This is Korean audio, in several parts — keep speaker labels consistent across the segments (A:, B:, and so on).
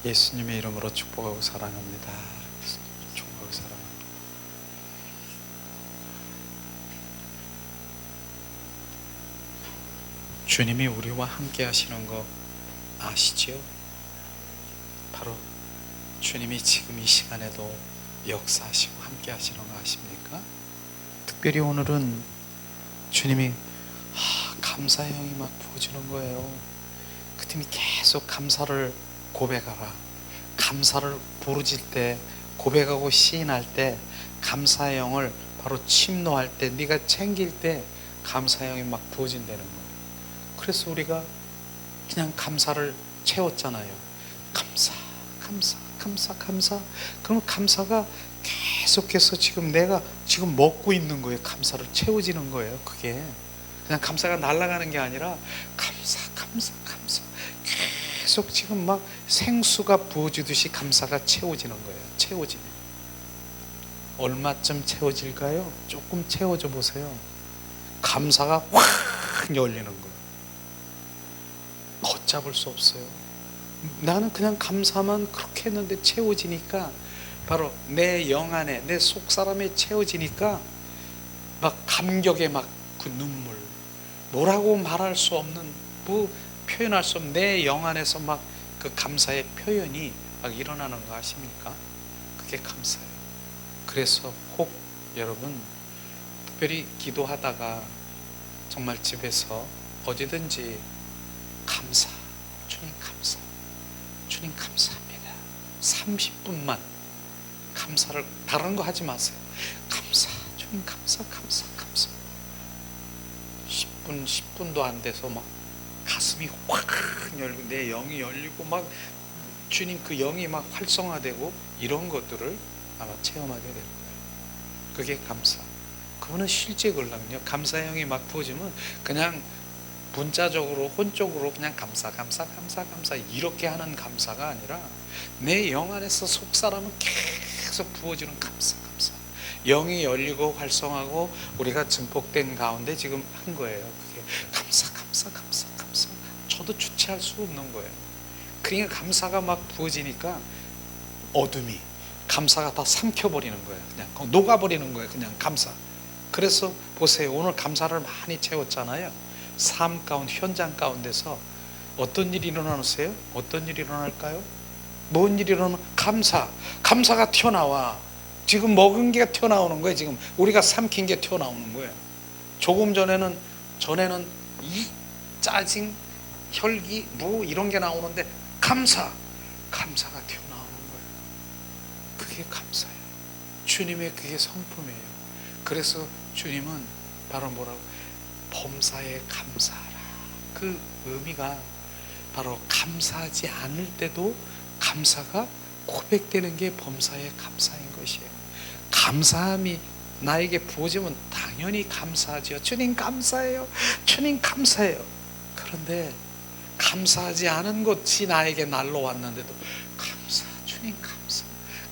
A: 예수님의 이름으로 축복하고 사랑합니다. 축복하고 사랑합니다. 주님이 우리와 함께 하시는 거 아시지요? 바로 주님이 지금 이 시간에도 역사하시고 함께 하시는 거 아십니까? 특별히 오늘은 주님이 감사의 영이 막 부어지는 거예요. 그 팀이 계속 감사를 고백하라. 감사를 부르질 때, 고백하고 시인할 때, 감사의 영을 바로 침노할 때, 네가 챙길 때 감사의 영이 막 부어진다는 거예요. 그래서 우리가 그냥 감사를 채웠잖아요. 감사, 감사, 감사, 감사. 그럼 감사가 계속해서 지금 내가 지금 먹고 있는 거예요. 감사를 채워지는 거예요. 그게 그냥 감사가 날아가는 게 아니라 감사, 감사, 감사. 계속 지금 막 생수가 부어지듯이 감사가 채워지는 거예요. 채워지네. 얼마쯤 채워질까요? 조금 채워져 보세요. 감사가 확 열리는 거예요. 걷잡을 수 없어요. 나는 그냥 감사만 그렇게 했는데 채워지니까, 바로 내 영 안에, 내 속 사람에 채워지니까 막 감격의 막 그 눈물, 뭐라고 말할 수 없는, 뭐 표현할 수 없는 내 영 안에서 막 그 감사의 표현이 막 일어나는 거 아십니까? 그게 감사예요. 그래서 혹 여러분 특별히 기도하다가 정말 집에서 어디든지 감사, 주님 감사, 주님 감사합니다. 30분만 감사를, 다른 거 하지 마세요. 감사, 주님 감사, 감사, 감사. 10분도 안 돼서 막 가슴이 확 열리고 내 영이 열리고 막 주님 그 영이 막 활성화되고 이런 것들을 아마 체험하게 될 거예요. 그게 감사. 그거는 실제 걸랑요. 감사의 영이 막 부어지면 그냥 문자적으로 혼적으로 그냥 감사, 감사, 감사, 감사 이렇게 하는 감사가 아니라 내 영 안에서 속 사람은 계속 부어지는 감사, 감사. 영이 열리고 활성하고 우리가 증폭된 가운데 지금 한 거예요. 그게 감사, 감사, 감사, 감사. 저도 주체할 수 없는 거예요. 그러니까 감사가 막 부어지니까 어둠이, 감사가 다 삼켜버리는 거예요. 그냥 녹아버리는 거예요. 그냥 감사. 그래서 보세요. 오늘 감사를 많이 채웠잖아요. 삶 가운데, 현장 가운데서 어떤 일이 일어나세요? 어떤 일이 일어날까요? 뭔 일이 일어나? 감사. 감사가 튀어나와. 지금 먹은 게 튀어나오는 거예요. 지금 우리가 삼킨 게 튀어나오는 거예요. 조금 전에는 이 짜증, 혈기, 뭐 이런 게 나오는데 감사가 튀어나오는 거예요. 그게 감사예요. 주님의 그게 성품이에요. 그래서 주님은 바로 뭐라고? 범사에 감사하라. 그 의미가 바로 감사하지 않을 때도 감사가 고백되는 게 범사에 감사인 것이에요. 감사함이 나에게 부어지면 당연히 감사하죠. 주님 감사해요. 주님 감사해요. 그런데 감사하지 않은 것이 나에게 날라왔는데도 감사, 주님 감사,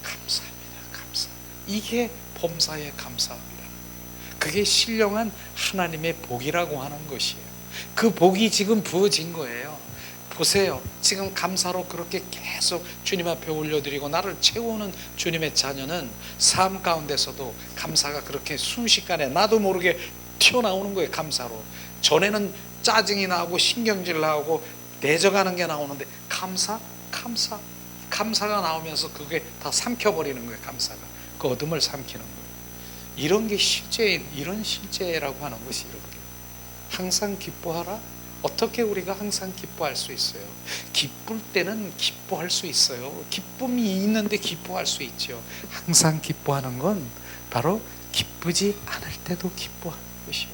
A: 감사합니다, 감사. 이게 범사에 감사합니다. 그게 신령한 하나님의 복이라고 하는 것이에요. 그 복이 지금 부어진 거예요. 보세요. 지금 감사로 그렇게 계속 주님 앞에 올려드리고 나를 채우는 주님의 자녀는 삶 가운데서도 감사가 그렇게 순식간에 나도 모르게 튀어나오는 거예요. 감사로. 전에는 짜증이 나고 신경질 나고 내져가는 게 나오는데 감사가 나오면서 그게 다 삼켜버리는 거예요. 감사가 그 어둠을 삼키는 거예요. 이런 게 실제인, 이런 실제라고 하는 것이 이런 게. 항상 기뻐하라. 어떻게 우리가 항상 기뻐할 수 있어요? 기쁠 때는 기뻐할 수 있어요. 기쁨이 있는데 기뻐할 수 있죠. 항상 기뻐하는 건 바로 기쁘지 않을 때도 기뻐하는 것이에요.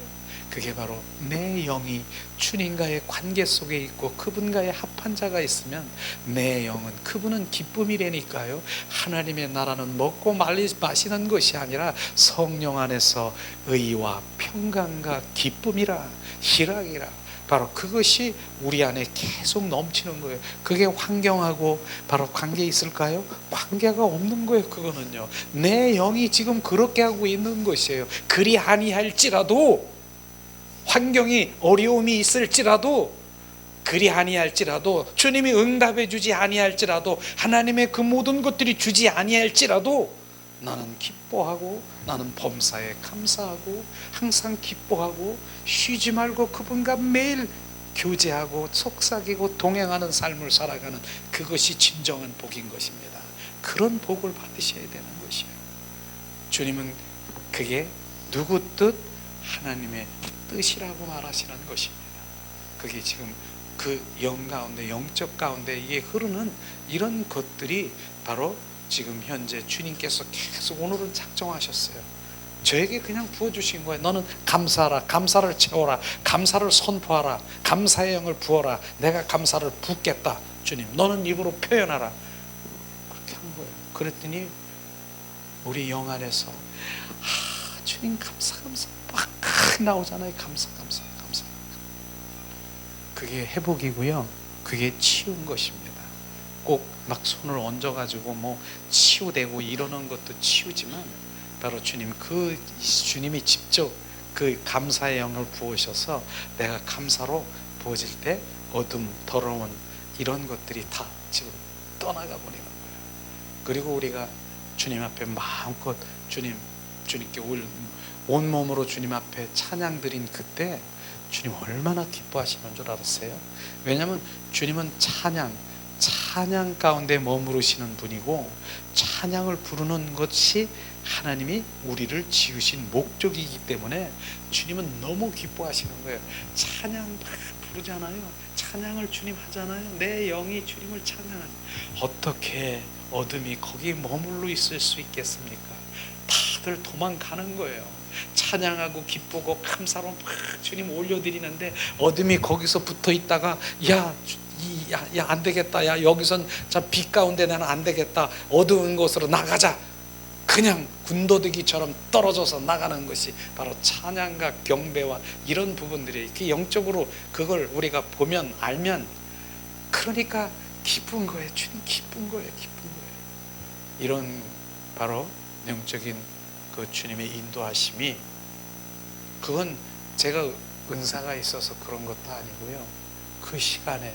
A: 그게 바로 내 영이 주님과의 관계 속에 있고 그분과의 합한 자가 있으면 내 영은, 그분은 기쁨이라니까요. 하나님의 나라는 먹고 마시는 것이 아니라 성령 안에서 의와 평강과 기쁨이라, 희락이라, 바로 그것이 우리 안에 계속 넘치는 거예요. 그게 환경하고 바로 관계 있을까요? 관계가 없는 거예요. 그거는요, 내 영이 지금 그렇게 하고 있는 것이에요. 그리 아니할지라도, 환경이 어려움이 있을지라도 그리 아니할지라도, 주님이 응답해 주지 아니할지라도, 하나님의 그 모든 것들이 주지 아니할지라도 나는 기뻐하고, 나는 범사에 감사하고, 항상 기뻐하고, 쉬지 말고 그분과 매일 교제하고 속삭이고 동행하는 삶을 살아가는, 그것이 진정한 복인 것입니다. 그런 복을 받으셔야 되는 것이에요. 주님은 그게 누구 뜻? 하나님의 뜻이라고 말하시는 것입니다. 그게 지금 그 영 가운데, 영적 가운데 이게 흐르는 이런 것들이 바로 지금 현재 주님께서 계속 오늘은 작정하셨어요. 저에게 그냥 부어주신 거예요. 너는 감사하라, 감사를 채워라, 감사를 선포하라, 감사의 영을 부어라, 내가 감사를 붓겠다. 주님, 너는 입으로 표현하라. 그렇게 한 거예요. 그랬더니 우리 영 안에서 주님 감사 막 나오잖아요. 감사. 그게 회복이고요, 그게 치운 것입니다. 꼭 막 손을 얹어가지고 뭐 치유되고 이러는 것도 치유지만, 바로 주님이 직접 그 감사의 영을 부으셔서 내가 감사로 부어질 때 어둠, 더러운 이런 것들이 다 지금 떠나가 버리는 거예요. 그리고 우리가 주님 앞에 마음껏 주님께 온몸으로 주님 앞에 찬양 드린 그때 주님 얼마나 기뻐하시는 줄 알았어요? 왜냐하면 주님은 찬양 가운데 머무르시는 분이고, 찬양을 부르는 것이 하나님이 우리를 지으신 목적이기 때문에 주님은 너무 기뻐하시는 거예요. 찬양 막 부르잖아요. 찬양을 주님 하잖아요. 내 영이 주님을 찬양하는. 어떻게 어둠이 거기 머물러 있을 수 있겠습니까? 다들 도망가는 거예요. 찬양하고 기쁘고 감사로 막 주님 올려드리는데, 어둠이 거기서 붙어 있다가 야 안 되겠다, 야 여기선 빛 가운데 나는 안 되겠다, 어두운 곳으로 나가자, 그냥 군더더기처럼 떨어져서 나가는 것이 바로 찬양과 경배와 이런 부분들이, 영적으로 그걸 우리가 보면 알면, 그러니까 기쁜 거예요. 주님 기쁜 거예요. 이런 바로 영적인 그 주님의 인도하심이, 그건 제가 은사가 있어서 그런 것도 아니고요, 그 시간에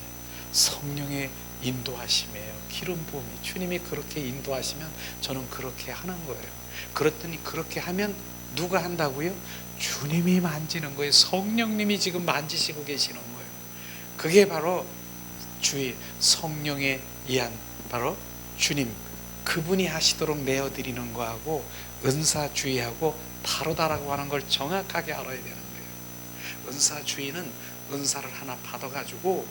A: 성령의 인도하심이에요. 기름 부음이, 주님이 그렇게 인도하시면 저는 그렇게 하는 거예요. 그랬더니 그렇게 하면 누가 한다고요? 주님이 만지는 거예요. 성령님이 지금 만지시고 계시는 거예요. 그게 바로 성령에 의한 바로 주님, 그분이 하시도록 내어드리는 거하고 은사주의하고 다르다라고 하는 걸 정확하게 알아야 되는 거예요. 은사주의는 은사를 하나 받아가지고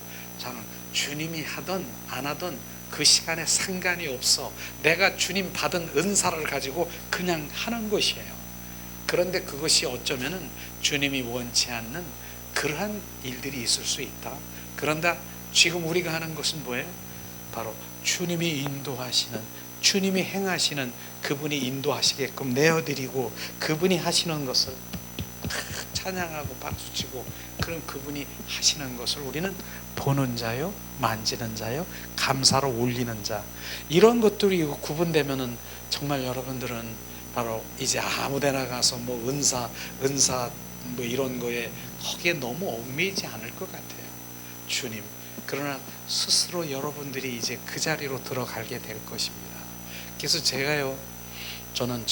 A: 주님이 하든 안 하든 그 시간에 상관이 없어. 내가 주님 받은 은사를 가지고 그냥 하는 것이에요. 그런데 그것이 어쩌면은 주님이 원치 않는 그러한 일들이 있을 수 있다. 그런데 지금 우리가 하는 것은 뭐예요? 바로 주님이 인도하시는, 주님이 행하시는, 그분이 인도하시게끔 내어드리고 그분이 하시는 것을 찬양하고 박수치고, 그런 그분이 하시는 것을 우리는 보는 자요, 만지는 자요, 감사로 올리는 자, 이런 것들이 구분되면은 정말 여러분들은 바로 이제 아무데나 가서 뭐 은사 뭐 이런 거에 거기에 너무 얽매이지 않을 것 같아요. 주님, 그러나 스스로 여러분들이 이제 그 자리로 들어가게 될 것입니다. 그래서 제가요, 저는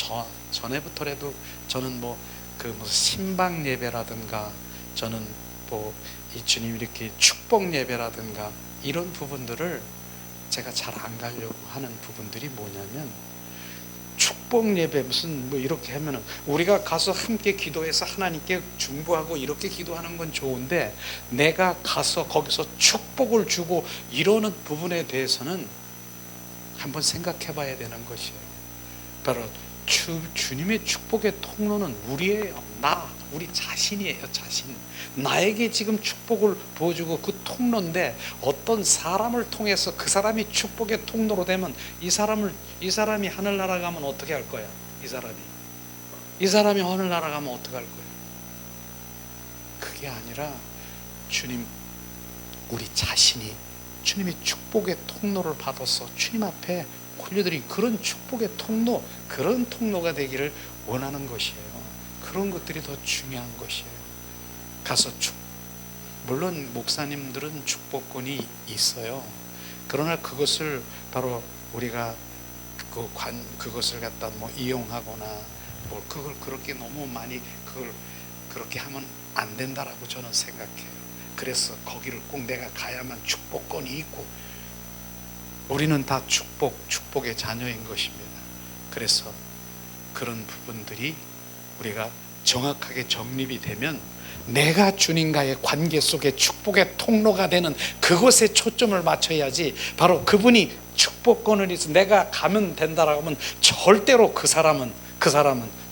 A: 전에부터라도 저는 무슨 신방 예배라든가, 저는 이 주님 이렇게 축복 예배라든가 이런 부분들을 제가 잘 안 가려고 하는 부분들이 뭐냐면, 축복 예배 무슨 이렇게 하면은 우리가 가서 함께 기도해서 하나님께 중보하고 이렇게 기도하는 건 좋은데, 내가 가서 거기서 축복을 주고 이러는 부분에 대해서는 한번 생각해 봐야 되는 것이에요. 바로 주님의 축복의 통로는 우리예요. 우리 자신이에요. 자신. 나에게 지금 축복을 보여주고 그 통로인데, 어떤 사람을 통해서 그 사람이 축복의 통로로 되면 이 사람이 하늘나라 가면 어떻게 할 거야? 이 사람이 하늘나라 가면 어떻게 할 거야? 그게 아니라 주님, 우리 자신이 주님의 축복의 통로를 받아서 주님 앞에 올려드린 그런 축복의 통로, 그런 통로가 되기를 원하는 것이에요. 그런 것들이 더 중요한 것이에요. 가서 물론 목사님들은 축복권이 있어요. 그러나 그것을 바로 우리가 그것을 갖다 뭐 이용하거나 뭐 그걸 그렇게 너무 많이 그걸 그렇게 하면 안 된다라고 저는 생각해요. 그래서 거기를 꼭 내가 가야만 축복권이 있고, 우리는 다 축복의 자녀인 것입니다. 그래서 그런 부분들이 우리가 정확하게 정립이 되면 내가 주님과의 관계 속에 축복의 통로가 되는 그것에 초점을 맞춰야지, 바로 그분이 축복권을 있어 내가 가면 된다라고 하면 절대로 그 사람은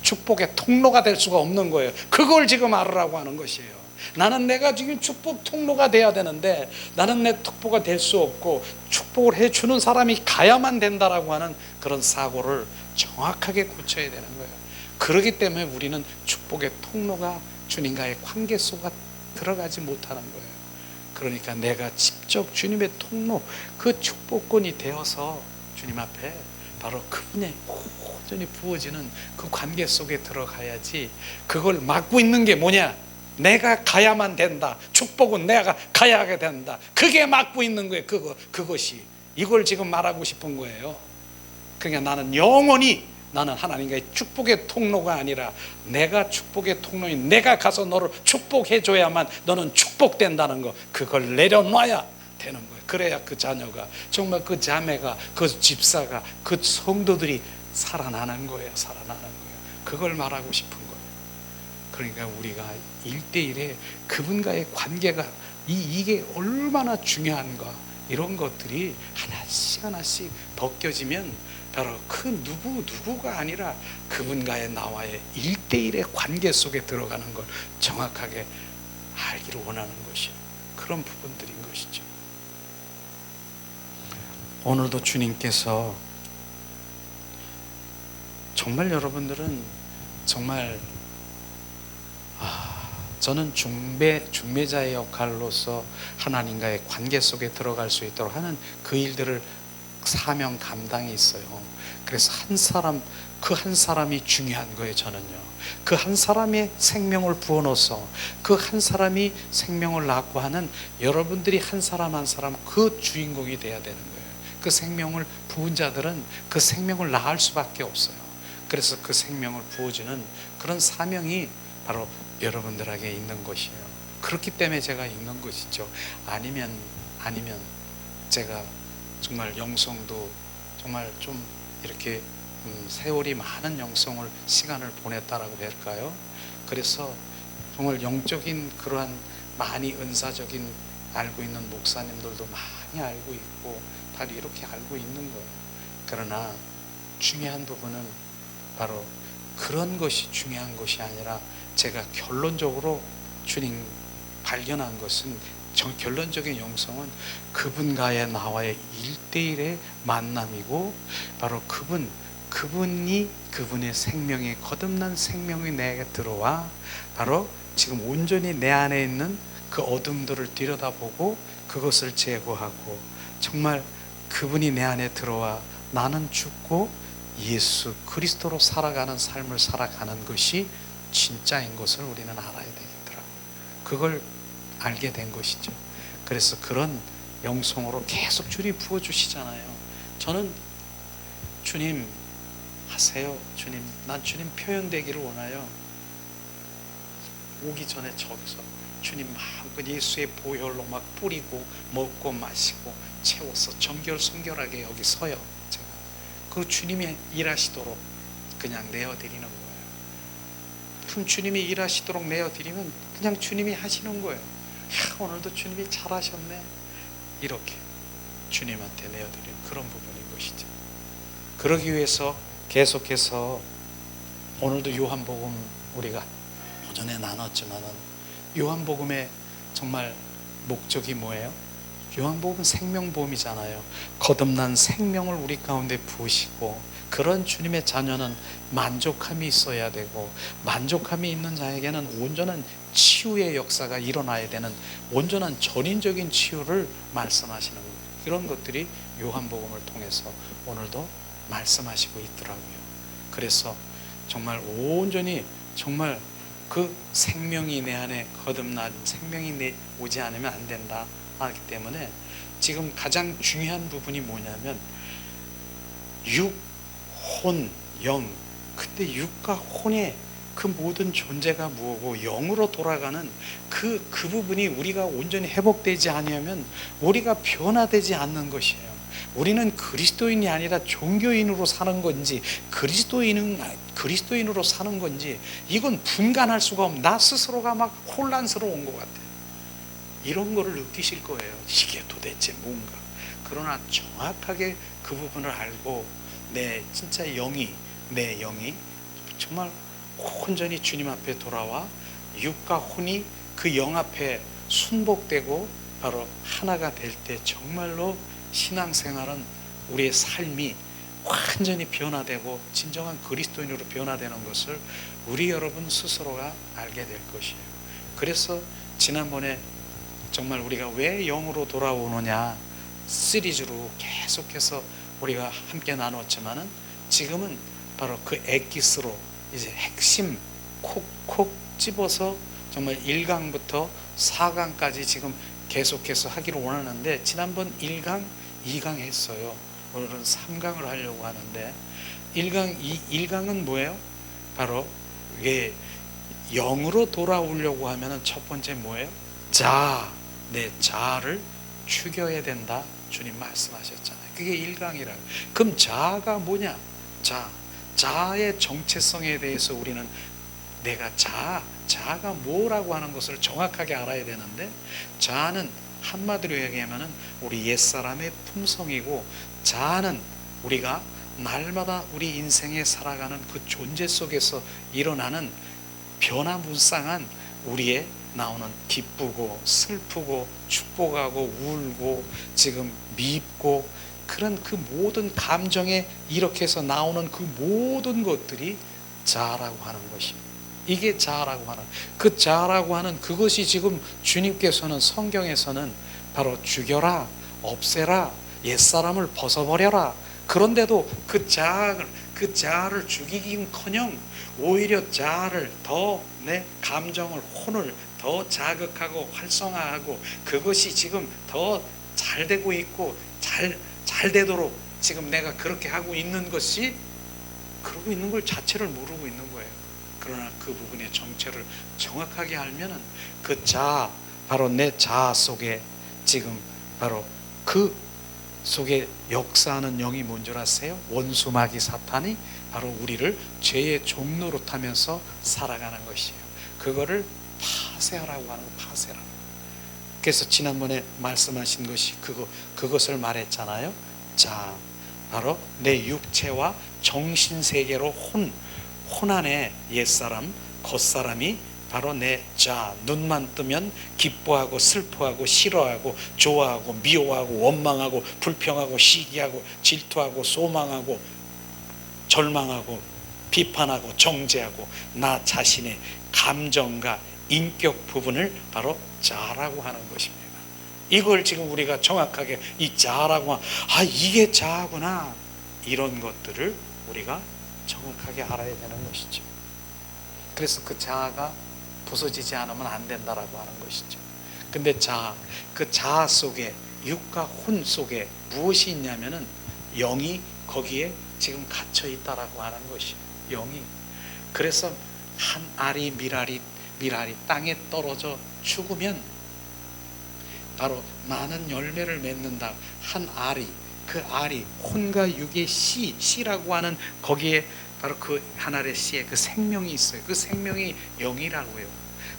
A: 축복의 통로가 될 수가 없는 거예요. 그걸 지금 알으라고 하는 것이에요. 나는 내가 지금 축복 통로가 돼야 되는데 나는 내 축복가 될 수 없고, 축복을 해주는 사람이 가야만 된다라고 하는 그런 사고를 정확하게 고쳐야 되는 거예요. 그렇기 때문에 우리는 축복의 통로가 주님과의 관계 속에 들어가지 못하는 거예요. 그러니까 내가 직접 주님의 통로, 그 축복권이 되어서 주님 앞에 바로 그분의 온전히 부어지는 그 관계 속에 들어가야지. 그걸 막고 있는 게 뭐냐? 내가 가야만 된다, 축복은 내가 가야 하게 된다, 그게 막고 있는 거예요. 그것이 이걸 지금 말하고 싶은 거예요. 그러니까 나는 영원히 나는 하나님과의 축복의 통로가 아니라 내가 축복의 통로인, 내가 가서 너를 축복해 줘야만 너는 축복된다는 거, 그걸 내려놔야 되는 거예요. 그래야 그 자녀가 정말, 그 자매가, 그 집사가, 그 성도들이 살아나는 거예요. 살아나는 거예요. 그걸 말하고 싶은 거예요. 그러니까 우리가 1대1의 그분과의 관계가 이게 얼마나 중요한가, 이런 것들이 하나씩 하나씩 벗겨지면 바로 그 누구가 아니라 그분과의 나와의 1대1의 관계 속에 들어가는 걸 정확하게 알기를 원하는 것이 그런 부분들인 것이죠. 오늘도 주님께서 정말 여러분들은 정말 저는 중매자의 역할로서 하나님과의 관계 속에 들어갈 수 있도록 하는 그 일들을 사명 감당이 있어요. 그래서 그 한 사람이 중요한 거예요. 저는요, 그 한 사람의 생명을 부어넣어서 그 한 사람이 생명을 낳고 하는, 여러분들이 한 사람 한 사람 그 주인공이 돼야 되는 거예요. 그 생명을 부은 자들은 그 생명을 낳을 수밖에 없어요. 그래서 그 생명을 부어주는 그런 사명이 바로 여러분들에게 있는 것이에요. 그렇기 때문에 제가 있는 것이죠. 아니면 제가 정말 영성도 정말 좀 이렇게 세월이 많은 영성을 시간을 보냈다라고 할까요? 그래서 정말 영적인 그러한 많이 은사적인 알고 있는 목사님들도 많이 알고 있고 다 이렇게 알고 있는 거예요. 그러나 중요한 부분은 바로 그런 것이 중요한 것이 아니라, 제가 결론적으로 주님 발견한 것은, 결론적인 영성은 그분과의 나와의 1대1의 만남이고, 바로 그분이 그분의 생명에, 거듭난 생명이 내게 들어와 바로 지금 온전히 내 안에 있는 그 어둠들을 들여다보고 그것을 제거하고, 정말 그분이 내 안에 들어와 나는 죽고 예수 그리스도로 살아가는 삶을 살아가는 것이 진짜인 것을 우리는 알아야 되겠더라고요. 그걸 알게 된 것이죠. 그래서 그런 영성으로 계속 주님 부어주시잖아요. 저는 주님 하세요, 주님, 난 주님 표현되기를 원해요. 오기 전에 저기서 주님 마음껏 예수의 보혈로 막 뿌리고 먹고 마시고 채워서 정결성결하게 여기 서요. 제가 그 주님이 일하시도록 그냥 내어드리는 거예요. 그럼 주님이 일하시도록 내어드리면 그냥 주님이 하시는 거예요. 오늘도 주님이 잘하셨네, 이렇게 주님한테 내어드리는 그런 부분인 것이죠. 그러기 위해서 계속해서 오늘도 요한복음 우리가 오전에 나눴지만은, 요한복음의 정말 목적이 뭐예요? 요한복음 생명보험이잖아요. 거듭난 생명을 우리 가운데 부으시고, 그런 주님의 자녀는 만족함이 있어야 되고, 만족함이 있는 자에게는 온전한 치유의 역사가 일어나야 되는, 온전한 전인적인 치유를 말씀하시는 거예요. 이런 것들이 요한복음을 통해서 오늘도 말씀하시고 있더라고요. 그래서 정말 온전히 정말 그 생명이 내 안에 거듭난 생명이 오지 않으면 안 된다 하기 때문에 지금 가장 중요한 부분이 뭐냐면 육, 혼, 영. 근데 육과 혼의 그 모든 존재가 뭐고 영으로 돌아가는 그 부분이 우리가 온전히 회복되지 않으면 우리가 변화되지 않는 것이에요. 우리는 그리스도인이 아니라 종교인으로 사는 건지 그리스도인으로 사는 건지 이건 분간할 수가 없는, 나 스스로가 막 혼란스러운 것 같아요. 이런 거를 느끼실 거예요. 이게 도대체 뭔가. 그러나 정확하게 그 부분을 알고 내 영이 정말 온전히 주님 앞에 돌아와 육과 혼이 그 영 앞에 순복되고 바로 하나가 될 때 정말로 신앙생활은 우리의 삶이 완전히 변화되고 진정한 그리스도인으로 변화되는 것을 우리 여러분 스스로가 알게 될 것이에요. 그래서 지난번에 정말 우리가 왜 영으로 돌아오느냐 시리즈로 계속해서 우리가 함께 나눴지만은 지금은 바로 그 엑기스로 이제 핵심 콕콕 집어서 정말 1강부터 4강까지 지금 계속해서 하기를 원하는데 지난번 1강, 2강 했어요. 오늘은 3강을 하려고 하는데 1강은 뭐예요? 바로 이게 영으로 돌아오려고 하면은 첫 번째 뭐예요? 내 자아를 죽여야 된다. 주님 말씀하셨잖아요. 그게 1강이라고. 그럼 자아가 뭐냐? 자아의 정체성에 대해서 우리는 내가 자아가 뭐라고 하는 것을 정확하게 알아야 되는데 자아는 한마디로 얘기하면 우리 옛사람의 품성이고 자아는 우리가 날마다 우리 인생에 살아가는 그 존재 속에서 일어나는 변화무쌍한 우리의 나오는 기쁘고 슬프고 축복하고 울고 지금 밉고 그런 그 모든 감정에 이렇게 해서 나오는 그 모든 것들이 자아라고 하는 것입니다. 이게 자아라고 하는, 그 자아라고 하는 그것이 지금 주님께서는 성경에서는 바로 죽여라, 없애라, 옛사람을 벗어버려라. 그런데도 그 자아를 죽이긴커녕 오히려 자아를 더 내 감정을, 혼을 더 자극하고 활성화하고 그것이 지금 더 잘 되고 있고 잘 되도록 지금 내가 그렇게 하고 있는 것이 그러고 있는 걸 자체를 모르고 있는 거예요. 그러나 그 부분의 정체를 정확하게 알면은 그 자아, 바로 내 자아 속에 지금 바로 그 속에 역사하는 영이 뭔 줄 아세요? 원수 마귀 사탄이 바로 우리를 죄의 종로로 타면서 살아가는 것이에요. 그거를 파쇄하라고 하는 거, 파쇄라고. 그래서 지난번에 말씀하신 것이 그것을 말했잖아요. 자, 바로 내 육체와 정신 세계로 혼 안에 옛사람, 겉사람이 바로 내 자, 눈만 뜨면 기뻐하고 슬퍼하고 싫어하고 좋아하고 미워하고 원망하고 불평하고 시기하고 질투하고 소망하고 절망하고 비판하고 정죄하고 나 자신의 감정과 인격 부분을 바로 자라고 하는 것입니다. 이걸 지금 우리가 정확하게 이 자라고 이게 자구나 이런 것들을 우리가 정확하게 알아야 되는 것이죠. 그래서 그 자아가 부서지지 않으면 안 된다라고 하는 것이죠. 근데 그 자아 속에 육과 혼 속에 무엇이 있냐면은 영이 거기에 지금 갇혀 있다라고 하는 것이에요. 영이. 그래서 한 알이 밀알이 땅에 떨어져 죽으면 바로 많은 열매를 맺는다. 한 알이, 그 알이 혼과 육의 씨라고 하는 거기에 바로 그 한 알의 씨에 그 생명이 있어요. 그 생명이 영이라고 해요.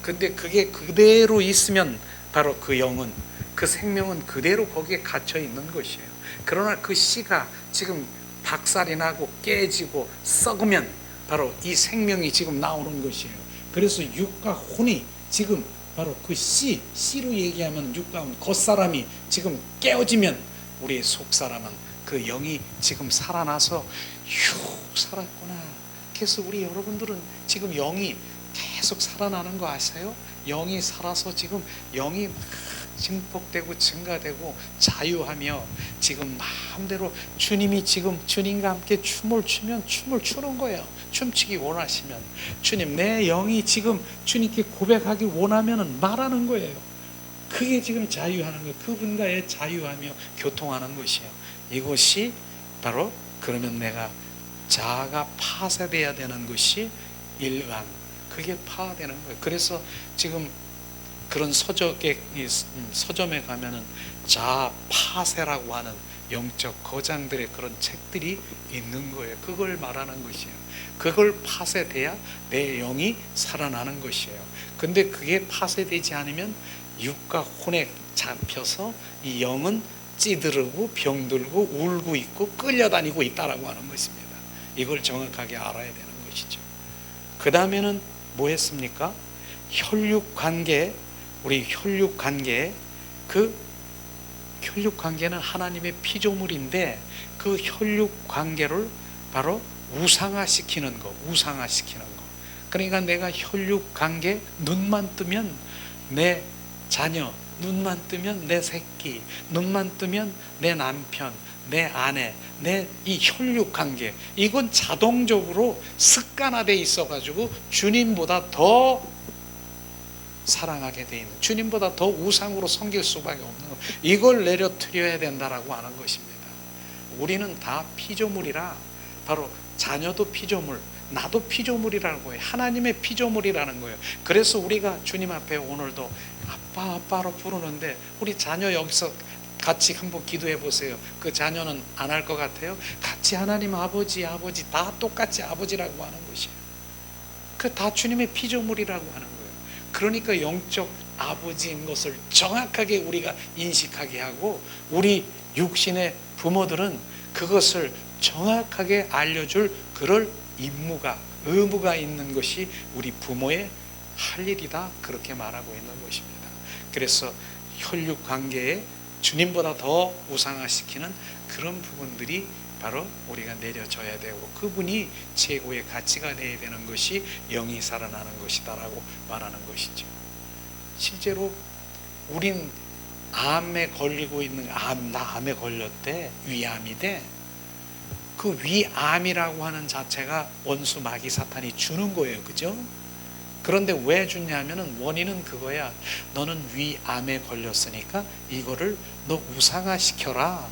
A: 근데 그게 그대로 있으면 바로 그 영은, 그 생명은 그대로 거기에 갇혀 있는 것이에요. 그러나 그 씨가 지금 박살이 나고 깨지고 썩으면 바로 이 생명이 지금 나오는 것이에요. 그래서 육과 혼이 지금 바로 그 씨로 얘기하면 육과 혼, 겉사람이 지금 깨어지면 우리의 속사람은 그 영이 지금 살아나서 살았구나. 그래서 우리 여러분들은 지금 영이 계속 살아나는 거 아세요? 영이 살아서 지금 영이 증폭되고 증가되고 자유하며 지금 마음대로 주님이 지금 주님과 함께 춤을 추면 춤을 추는 거예요. 춤추기 원하시면 주님, 내 영이 지금 주님께 고백하기 원하면 말하는 거예요. 그게 지금 자유하는 거예요. 그분과의 자유하며 교통하는 것이에요. 이것이 바로, 그러면 내가 자아가 파쇄돼야 되는 것이 일관, 그게 파되는 거예요. 그래서 지금 그런 서점에 가면은 자아 파쇄라고 하는 영적 거장들의 그런 책들이 있는 거예요. 그걸 말하는 것이에요. 그걸 파쇄돼야 내 영이 살아나는 것이에요. 근데 그게 파쇄되지 않으면 육과 혼에 잡혀서 이 영은 찌들고 병들고 울고 있고 끌려다니고 있다라고 하는 것입니다. 이걸 정확하게 알아야 되는 것이죠. 그 다음에는 뭐 했습니까? 혈육관계, 우리 혈육관계, 그 혈육관계는 하나님의 피조물인데 그 혈육관계를 바로 우상화시키는 거, 우상화시키는 거. 그러니까 내가 혈육관계, 눈만 뜨면 내 자녀, 눈만 뜨면 내 새끼, 눈만 뜨면 내 남편, 내 아내, 내 이 혈육관계, 이건 자동적으로 습관화되어 있어가지고 주님보다 더 사랑하게 돼 있는, 주님보다 더 우상으로 섬길 수밖에 없는 것, 이걸 내려뜨려야 된다라고 하는 것입니다. 우리는 다 피조물이라, 바로 자녀도 피조물, 나도 피조물이라는 거예요. 하나님의 피조물이라는 거예요. 그래서 우리가 주님 앞에 오늘도 아빠 아빠로 부르는데, 우리 자녀 여기서 같이 한번 기도해 보세요. 그 자녀는 안 할 것 같아요? 같이 하나님 아버지 아버지, 다 똑같이 아버지라고 하는 것이에요. 그 다 주님의 피조물이라고 하는 거예요. 그러니까 영적 아버지인 것을 정확하게 우리가 인식하게 하고, 우리 육신의 부모들은 그것을 정확하게 알려줄 그럴 임무가, 의무가 있는 것이 우리 부모의 할 일이다, 그렇게 말하고 있는 것입니다. 그래서 혈육관계에 주님보다 더 우상화시키는 그런 부분들이 바로 우리가 내려져야 되고, 그분이 최고의 가치가 되어야 되는 것이 영이 살아나는 것이다 라고 말하는 것이죠. 실제로 우린 암에 걸리고 있는, 나 암에 걸렸대, 위암이 돼. 그 위암이라고 하는 자체가 원수 마귀 사탄이 주는 거예요. 그죠? 그런데 왜 주냐면은 원인은 그거야. 너는 위암에 걸렸으니까 이거를 너 우상화시켜라.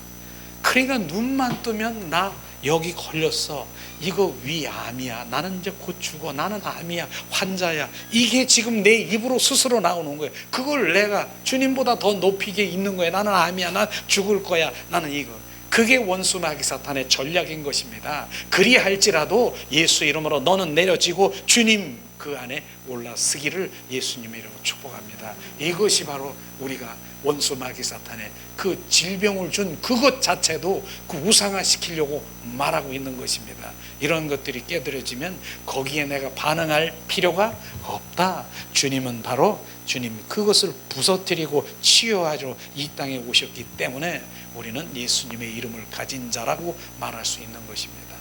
A: 그러니까 눈만 뜨면 나 여기 걸렸어, 이거 위암이야, 나는 이제 곧 죽어, 나는 암이야, 환자야, 이게 지금 내 입으로 스스로 나오는 거예요. 그걸 내가 주님보다 더 높이게 있는 거예요. 나는 암이야, 난 죽을 거야, 나는 이거. 그게 원수 마귀 사탄의 전략인 것입니다. 그리할지라도 예수 이름으로 너는 내려지고 주님 그 안에 올라서기를 예수님의 이름으로 축복합니다. 이것이 바로 우리가 원수 마귀 사탄의 그 질병을 준 그것 자체도 그 우상화시키려고 말하고 있는 것입니다. 이런 것들이 깨달아지면 거기에 내가 반응할 필요가 없다. 주님은 바로 주님 그것을 부서뜨리고 치유하러 이 땅에 오셨기 때문에 우리는 예수님의 이름을 가진 자라고 말할 수 있는 것입니다.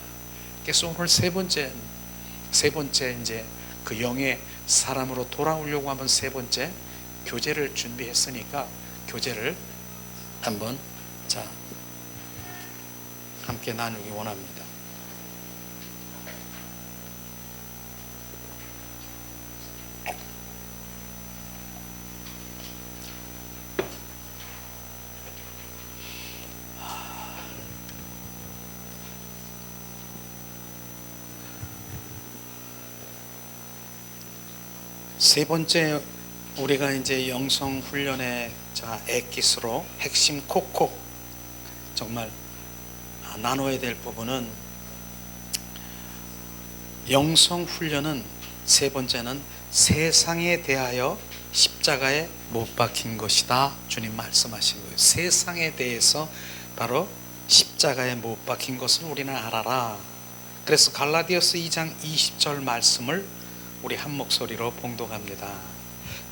A: 그래서 오늘 세 번째 이제 그 영의 사람으로 돌아오려고 하면 세 번째 교제를 준비했으니까 교제를 한번 함께 나누기 원합니다. 세 번째, 우리가 이제 영성 훈련의 엑기스로 핵심 콕콕 정말 나눠야 될 부분은, 영성 훈련은 세 번째는 세상에 대하여 십자가에 못 박힌 것이다. 주님 말씀하신 거예요. 세상에 대해서 바로 십자가에 못 박힌 것을 우리는 알아라. 그래서 갈라디아서 2장 20절 말씀을 우리 한 목소리로 봉독합니다.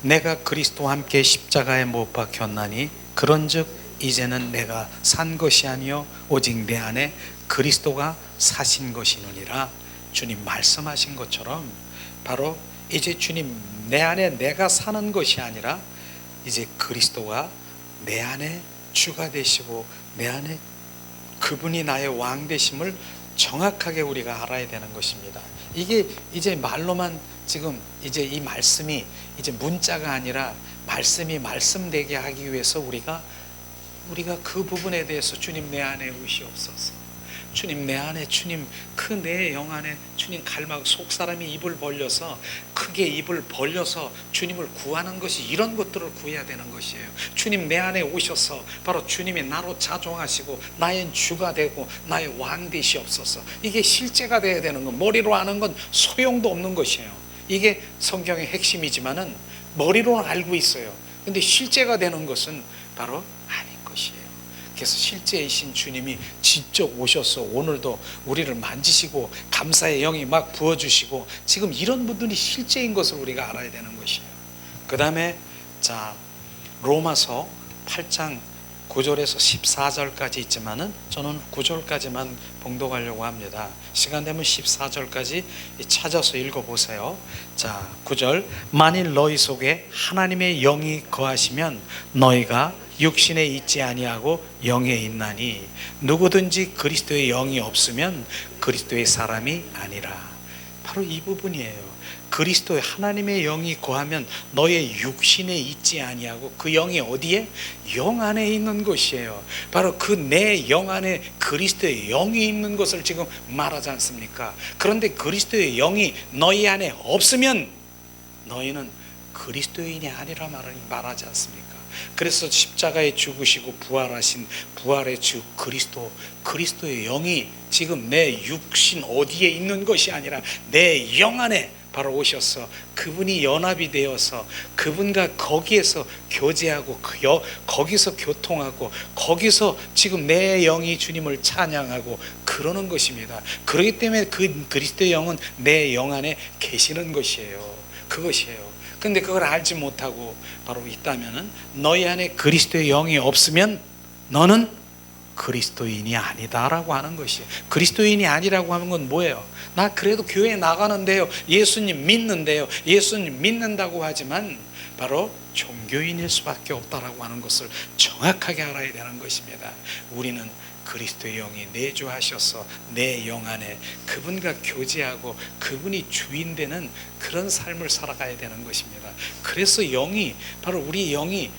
A: 내가 그리스도와 함께 십자가에 못 박혔나니 그런즉 이제는 내가 산 것이 아니요 오직 내 안에 그리스도가 사신 것이느니라. 주님 말씀하신 것처럼 바로 이제 주님 내 안에 내가 사는 것이 아니라 이제 그리스도가 내 안에 주가 되시고 내 안에 그분이 나의 왕 되심을 정확하게 우리가 알아야 되는 것입니다. 이게 이제 말로만 지금 이제 이 말씀이 이제 문자가 아니라 말씀이 말씀되게 하기 위해서 우리가 그 부분에 대해서 주님 내 안에 오시옵소서. 주님 내 안에 주님 그 내 영 안에 주님 속 사람이 입을 벌려서 크게 입을 벌려서 주님을 구하는 것이 이런 것들을 구해야 되는 것이에요. 주님 내 안에 오셔서 바로 주님이 나로 자종하시고 나의 주가 되고 나의 왕 되시옵소서. 이게 실제가 돼야 되는 건 머리로 아는 건 소용도 없는 것이에요. 이게 성경의 핵심이지만은 머리로는 알고 있어요. 근데 실제가 되는 것은 바로 아닌 것이에요. 그래서 실제이신 주님이 직접 오셔서 오늘도 우리를 만지시고 감사의 영이 막 부어주시고 지금 이런 분들이 실제인 것을 우리가 알아야 되는 것이에요. 그 다음에 자 로마서 8장 9절에서 14절까지 있지만은 저는 9절까지만 봉독하려고 합니다. 시간 되면 14절까지 찾아서 읽어보세요. 자 9절 만일 너희 속에 하나님의 영이 거하시면 너희가 육신에 있지 아니하고 영에 있나니 누구든지 그리스도의 영이 없으면 그리스도의 사람이 아니라. 바로 이 부분이에요. 그리스도의 하나님의 영이 거하면 너의 육신에 있지 아니하고 그 영이 어디에? 영 안에 있는 것이에요. 바로 그 내 영 안에 그리스도의 영이 있는 것을 지금 말하지 않습니까? 그런데 그리스도의 영이 너희 안에 없으면 너희는 그리스도인이 아니라 말하지 않습니까? 그래서 십자가에 죽으시고 부활하신 부활의 주 그리스도의 영이 지금 내 육신 어디에 있는 것이 아니라 내 영 안에 바로 오셔서 그분이 연합이 되어서 그분과 거기에서 교제하고 거기서 교통하고 거기서 지금 내 영이 주님을 찬양하고 그러는 것입니다. 그렇기 때문에 그 그리스도의 영은 내 영 안에 계시는 것이에요. 그것이에요. 근데 그걸 알지 못하고 바로 있다면은 너희 안에 그리스도의 영이 없으면 너는 그리스도인이 아니다라고 하는 것이에요. 그리스도인이 아니라고 하는 건 뭐예요? 나 그래도 교회 나가는데요, 예수님 믿는데요, 예수님 믿는다고 하지만 바로 종교인일 수밖에 없다라고 하는 것을 정확하게 알아야 되는 것입니다. 우리는 그리스도의 영이 내주하셔서 내 영 안에 그분과 교제하고 그분이 주인 되는 그런 삶을 살아가야 되는 것입니다. 그래서 영이 바로 우리 영이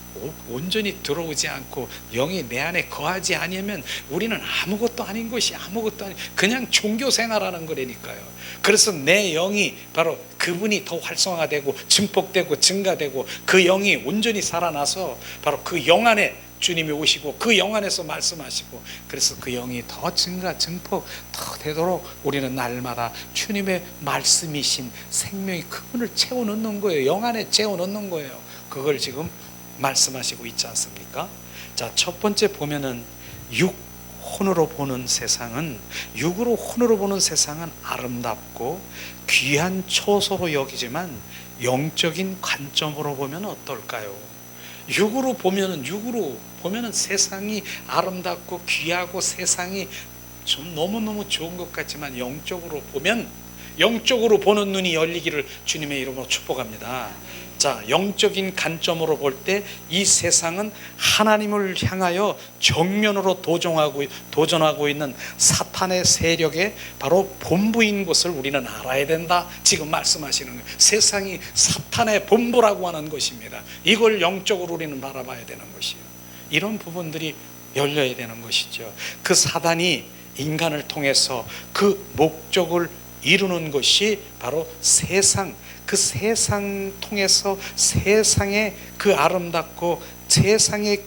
A: 온전히 들어오지 않고 영이 내 안에 거하지 아니하면 우리는 아무것도 아닌 것이 아무것도 아닌 그냥 종교 생활하는 거라니까요. 그래서 내 영이 바로 그분이 더 활성화되고 증폭되고 증가되고 그 영이 온전히 살아나서 바로 그 영 안에 주님이 오시고 그 영 안에서 말씀하시고 그래서 그 영이 더 증가 증폭 더 되도록 우리는 날마다 주님의 말씀이신 생명이 그분을 채워넣는 거예요. 영 안에 채워넣는 거예요. 그걸 지금 말씀하시고 있지 않습니까? 자, 첫 번째 보면은 혼으로 보는 세상은 아름답고 귀한 초소로 여기지만 영적인 관점으로 보면 어떨까요? 육으로 보면은 세상이 아름답고 귀하고 세상이 좀 너무너무 좋은 것 같지만 영적으로 보는 눈이 열리기를 주님의 이름으로 축복합니다. 자, 영적인 관점으로 볼 때 이 세상은 하나님을 향하여 정면으로 도전하고 있는 사탄의 세력의 바로 본부인 것을 우리는 알아야 된다. 지금 말씀하시는 거예요. 세상이 사탄의 본부라고 하는 것입니다. 이걸 영적으로 우리는 바라봐야 되는 것이에요. 이런 부분들이 열려야 되는 것이죠. 그 사단이 인간을 통해서 그 목적을 이루는 것이 바로 그 세상 통해서 세상의 그 아름답고 세상이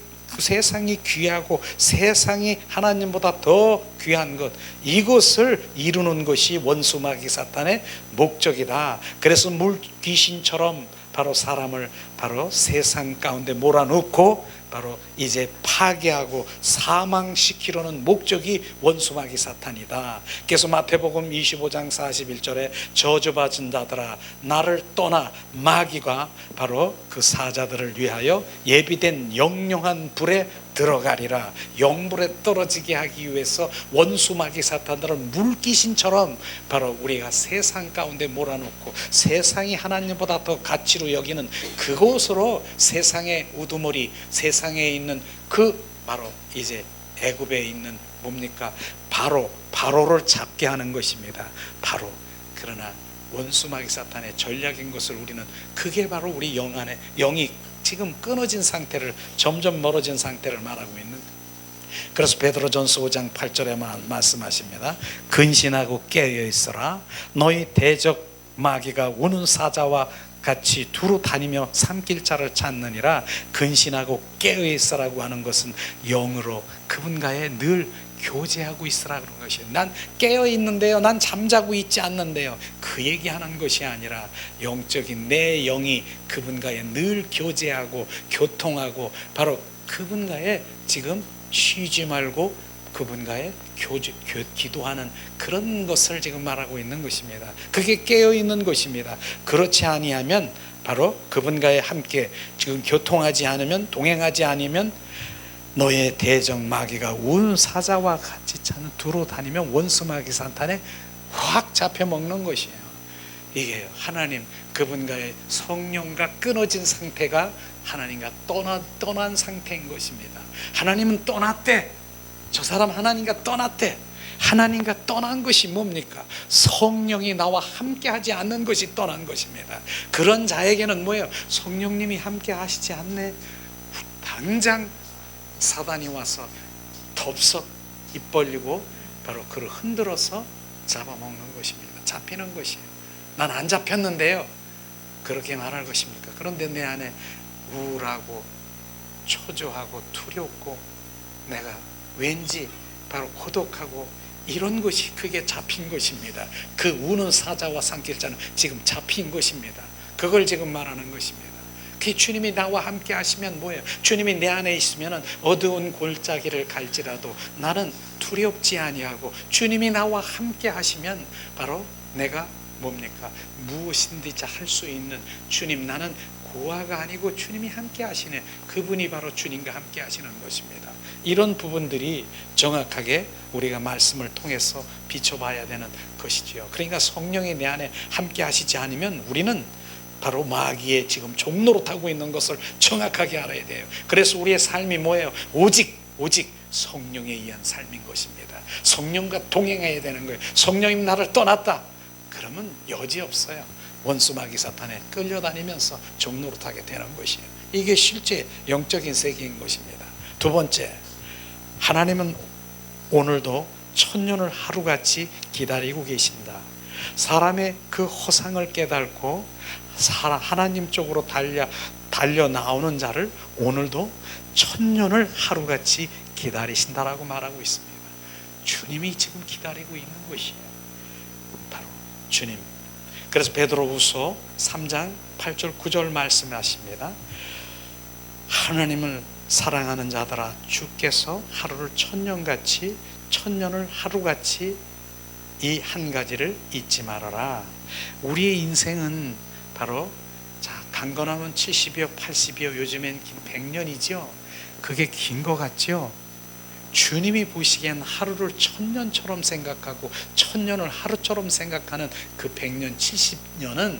A: 귀하고 세상이 하나님보다 더 귀한 것 이것을 이루는 것이 원수 마귀 사탄의 목적이다. 그래서 물귀신처럼 바로 사람을 바로 세상 가운데 몰아넣고 바로 이제 파괴하고 사망시키려는 목적이 원수 마귀 사탄이다. 그래서 마태복음 25장 41절에 저주받은 자들아 나를 떠나 마귀가 바로 그 사자들을 위하여 예비된 영영한 불에 들어가리라. 영불에 떨어지게 하기 위해서 원수 마귀 사탄들은 물귀신처럼 바로 우리가 세상 가운데 몰아넣고 세상이 하나님보다 더 가치로 여기는 그곳으로 세상의 우두머리, 세상에 있는 그 바로 이제 애굽에 있는 뭡니까? 바로를 잡게 하는 것입니다. 바로. 그러나 원수 마귀 사탄의 전략인 것을 우리는, 그게 바로 우리 영 안에, 영이 지금 끊어진 상태를, 점점 멀어진 상태를 말하고 있는. 그래서 베드로전서 5장 8절에 말씀하십니다. 근신하고 깨어 있어라. 너희 대적 마귀가 우는 사자와 같이 두루 다니며 삼킬 자를 찾느니라. 근신하고 깨어 있으라고 하는 것은 영으로 그분과의 늘 교제하고 있으라 그런 것이에요. 난 깨어 있는데요, 난 잠자고 있지 않는데요, 그 얘기하는 것이 아니라 영적인 내 영이 그분과의 늘 교제하고 교통하고 바로 그분과의 지금 쉬지 말고 그분과의 기도하는 그런 것을 지금 말하고 있는 것입니다. 그게 깨어 있는 것입니다. 그렇지 아니하면 바로 그분과의 함께 지금 교통하지 않으면, 동행하지 않으면 너의 대적 마귀가 온 사자와 같이 찾는 두루 다니면 원수 마귀 사탄에 확 잡혀 먹는 것이에요. 이게 하나님 그분과의 성령과 끊어진 상태가 하나님과 떠난 상태인 것입니다. 하나님은 떠났대. 저 사람 하나님과 떠났대. 하나님과 떠난 것이 뭡니까? 성령이 나와 함께 하지 않는 것이 떠난 것입니다. 그런 자에게는 뭐예요? 성령님이 함께 하시지 않네. 당장 사단이 와서 덥석 입 벌리고 바로 그를 흔들어서 잡아먹는 것입니다. 잡히는 것이에요. 난 안 잡혔는데요, 그렇게 말할 것입니까? 그런데 내 안에 우울하고 초조하고 두렵고 내가 왠지 바로 고독하고 이런 것이 그게 잡힌 것입니다. 그 우는 사자와 삼킬 자는 지금 잡힌 것입니다. 그걸 지금 말하는 것입니다. 그 주님이 나와 함께 하시면 뭐예요? 주님이 내 안에 있으면 어두운 골짜기를 갈지라도 나는 두렵지 아니하고, 주님이 나와 함께 하시면 바로 내가 뭡니까? 무엇인지 할 수 있는 주님, 나는 고아가 아니고 주님이 함께 하시네. 그분이 바로 주님과 함께 하시는 것입니다. 이런 부분들이 정확하게 우리가 말씀을 통해서 비춰봐야 되는 것이지요. 그러니까 성령이 내 안에 함께 하시지 않으면 우리는 바로 마귀의 지금 종로로 타고 있는 것을 정확하게 알아야 돼요. 그래서 우리의 삶이 뭐예요? 오직 성령에 의한 삶인 것입니다. 성령과 동행해야 되는 거예요. 성령님 나를 떠났다 그러면 여지없어요. 원수 마귀 사탄에 끌려다니면서 종로로 타게 되는 것이에요. 이게 실제 영적인 세계인 것입니다. 두 번째, 하나님은 오늘도 천년을 하루같이 기다리고 계신다. 사람의 그 허상을 깨닫고 하나님 쪽으로 달려 나오는 자를 오늘도 천년을 하루같이 기다리신다라고 말하고 있습니다. 주님이 지금 기다리고 있는 것이에요. 바로 주님. 그래서 베드로후서 3장 8절 9절 말씀하십니다. 하나님을 사랑하는 자들아, 주께서 하루를 천년을 하루같이 이 한 가지를 잊지 말아라. 우리의 인생은 바로 강건하면 70이요 80이요 요즘엔 100년이죠. 그게 긴 것 같죠. 주님이 보시기엔 하루를 천년처럼 생각하고 천년을 하루처럼 생각하는 그 100년 70년은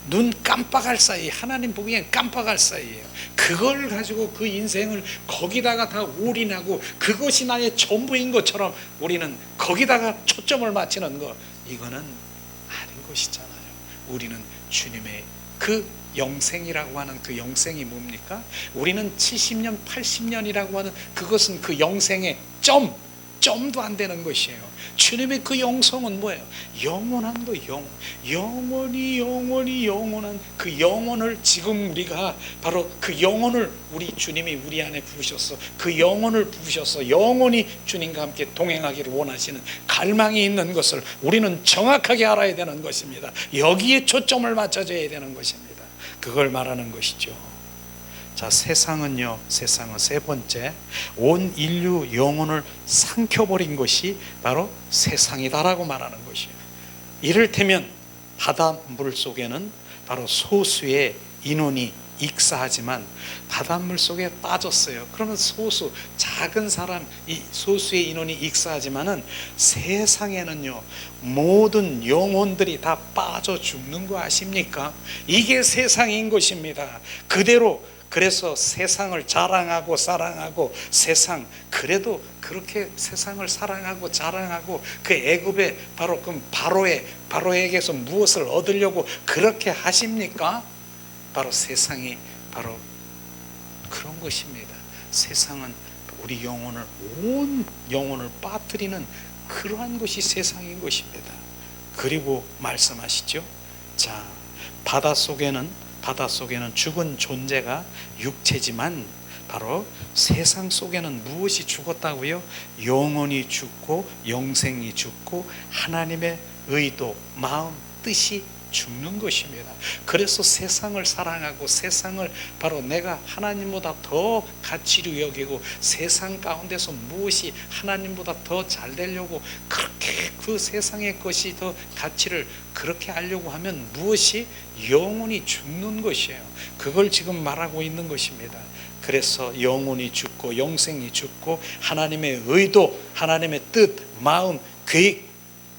A: 눈 깜빡할 사이, 하나님 보기엔 깜빡할 사이예요. 그걸 가지고 그 인생을 거기다가 다 올인하고 그것이 나의 전부인 것처럼 우리는 거기다가 초점을 맞추는 거, 이거는 아닌 것이잖아요. 우리는 주님의 그 영생이라고 하는 그 영생이 뭡니까? 우리는 70년 80년이라고 하는 그것은 그 영생의 점도 안 되는 것이에요. 주님의 그 영성은 뭐예요? 영원한 거, 영원히 영원한 그 영혼을 지금 우리가 바로 그 영혼을 우리 주님이 우리 안에 부으셔서 그 영혼을 부으셔서 영원히 주님과 함께 동행하기를 원하시는 갈망이 있는 것을 우리는 정확하게 알아야 되는 것입니다. 여기에 초점을 맞춰줘야 되는 것입니다. 그걸 말하는 것이죠. 자, 세상은 세 번째, 온 인류 영혼을 삼켜버린 것이 바로 세상이다라고 말하는 것이에요. 이를테면 바닷물 속에는 바로 소수의 인원이 익사하지만 바닷물 속에 빠졌어요. 그러면 소수, 작은 사람, 이 소수의 인원이 익사하지만은 세상에는요 모든 영혼들이 다 빠져 죽는 거 아십니까? 이게 세상인 것입니다. 그대로. 그래서 세상을 자랑하고 사랑하고, 세상, 그래도 그렇게 세상을 사랑하고 자랑하고 그 애굽의 바로 그 바로에게서 무엇을 얻으려고 그렇게 하십니까? 바로 세상이 바로 그런 것입니다. 세상은 우리 영혼을, 온 영혼을 빠뜨리는 그러한 것이 세상인 것입니다. 그리고 말씀하시죠. 자, 바닷속에는 죽은 존재가 육체지만 바로 세상 속에는 무엇이 죽었다고요? 영혼이 죽고 영생이 죽고 하나님의 의도, 마음, 뜻이 죽는 것입니다. 그래서 세상을 사랑하고 세상을 바로 내가 하나님보다 더 가치로 여기고 세상 가운데서 무엇이 하나님보다 더 잘 되려고 그렇게 그 세상의 것이 더 가치를 그렇게 하려고 하면 무엇이? 영혼이 죽는 것이에요. 그걸 지금 말하고 있는 것입니다. 그래서 영혼이 죽고 영생이 죽고 하나님의 의도, 하나님의 뜻, 마음, 계획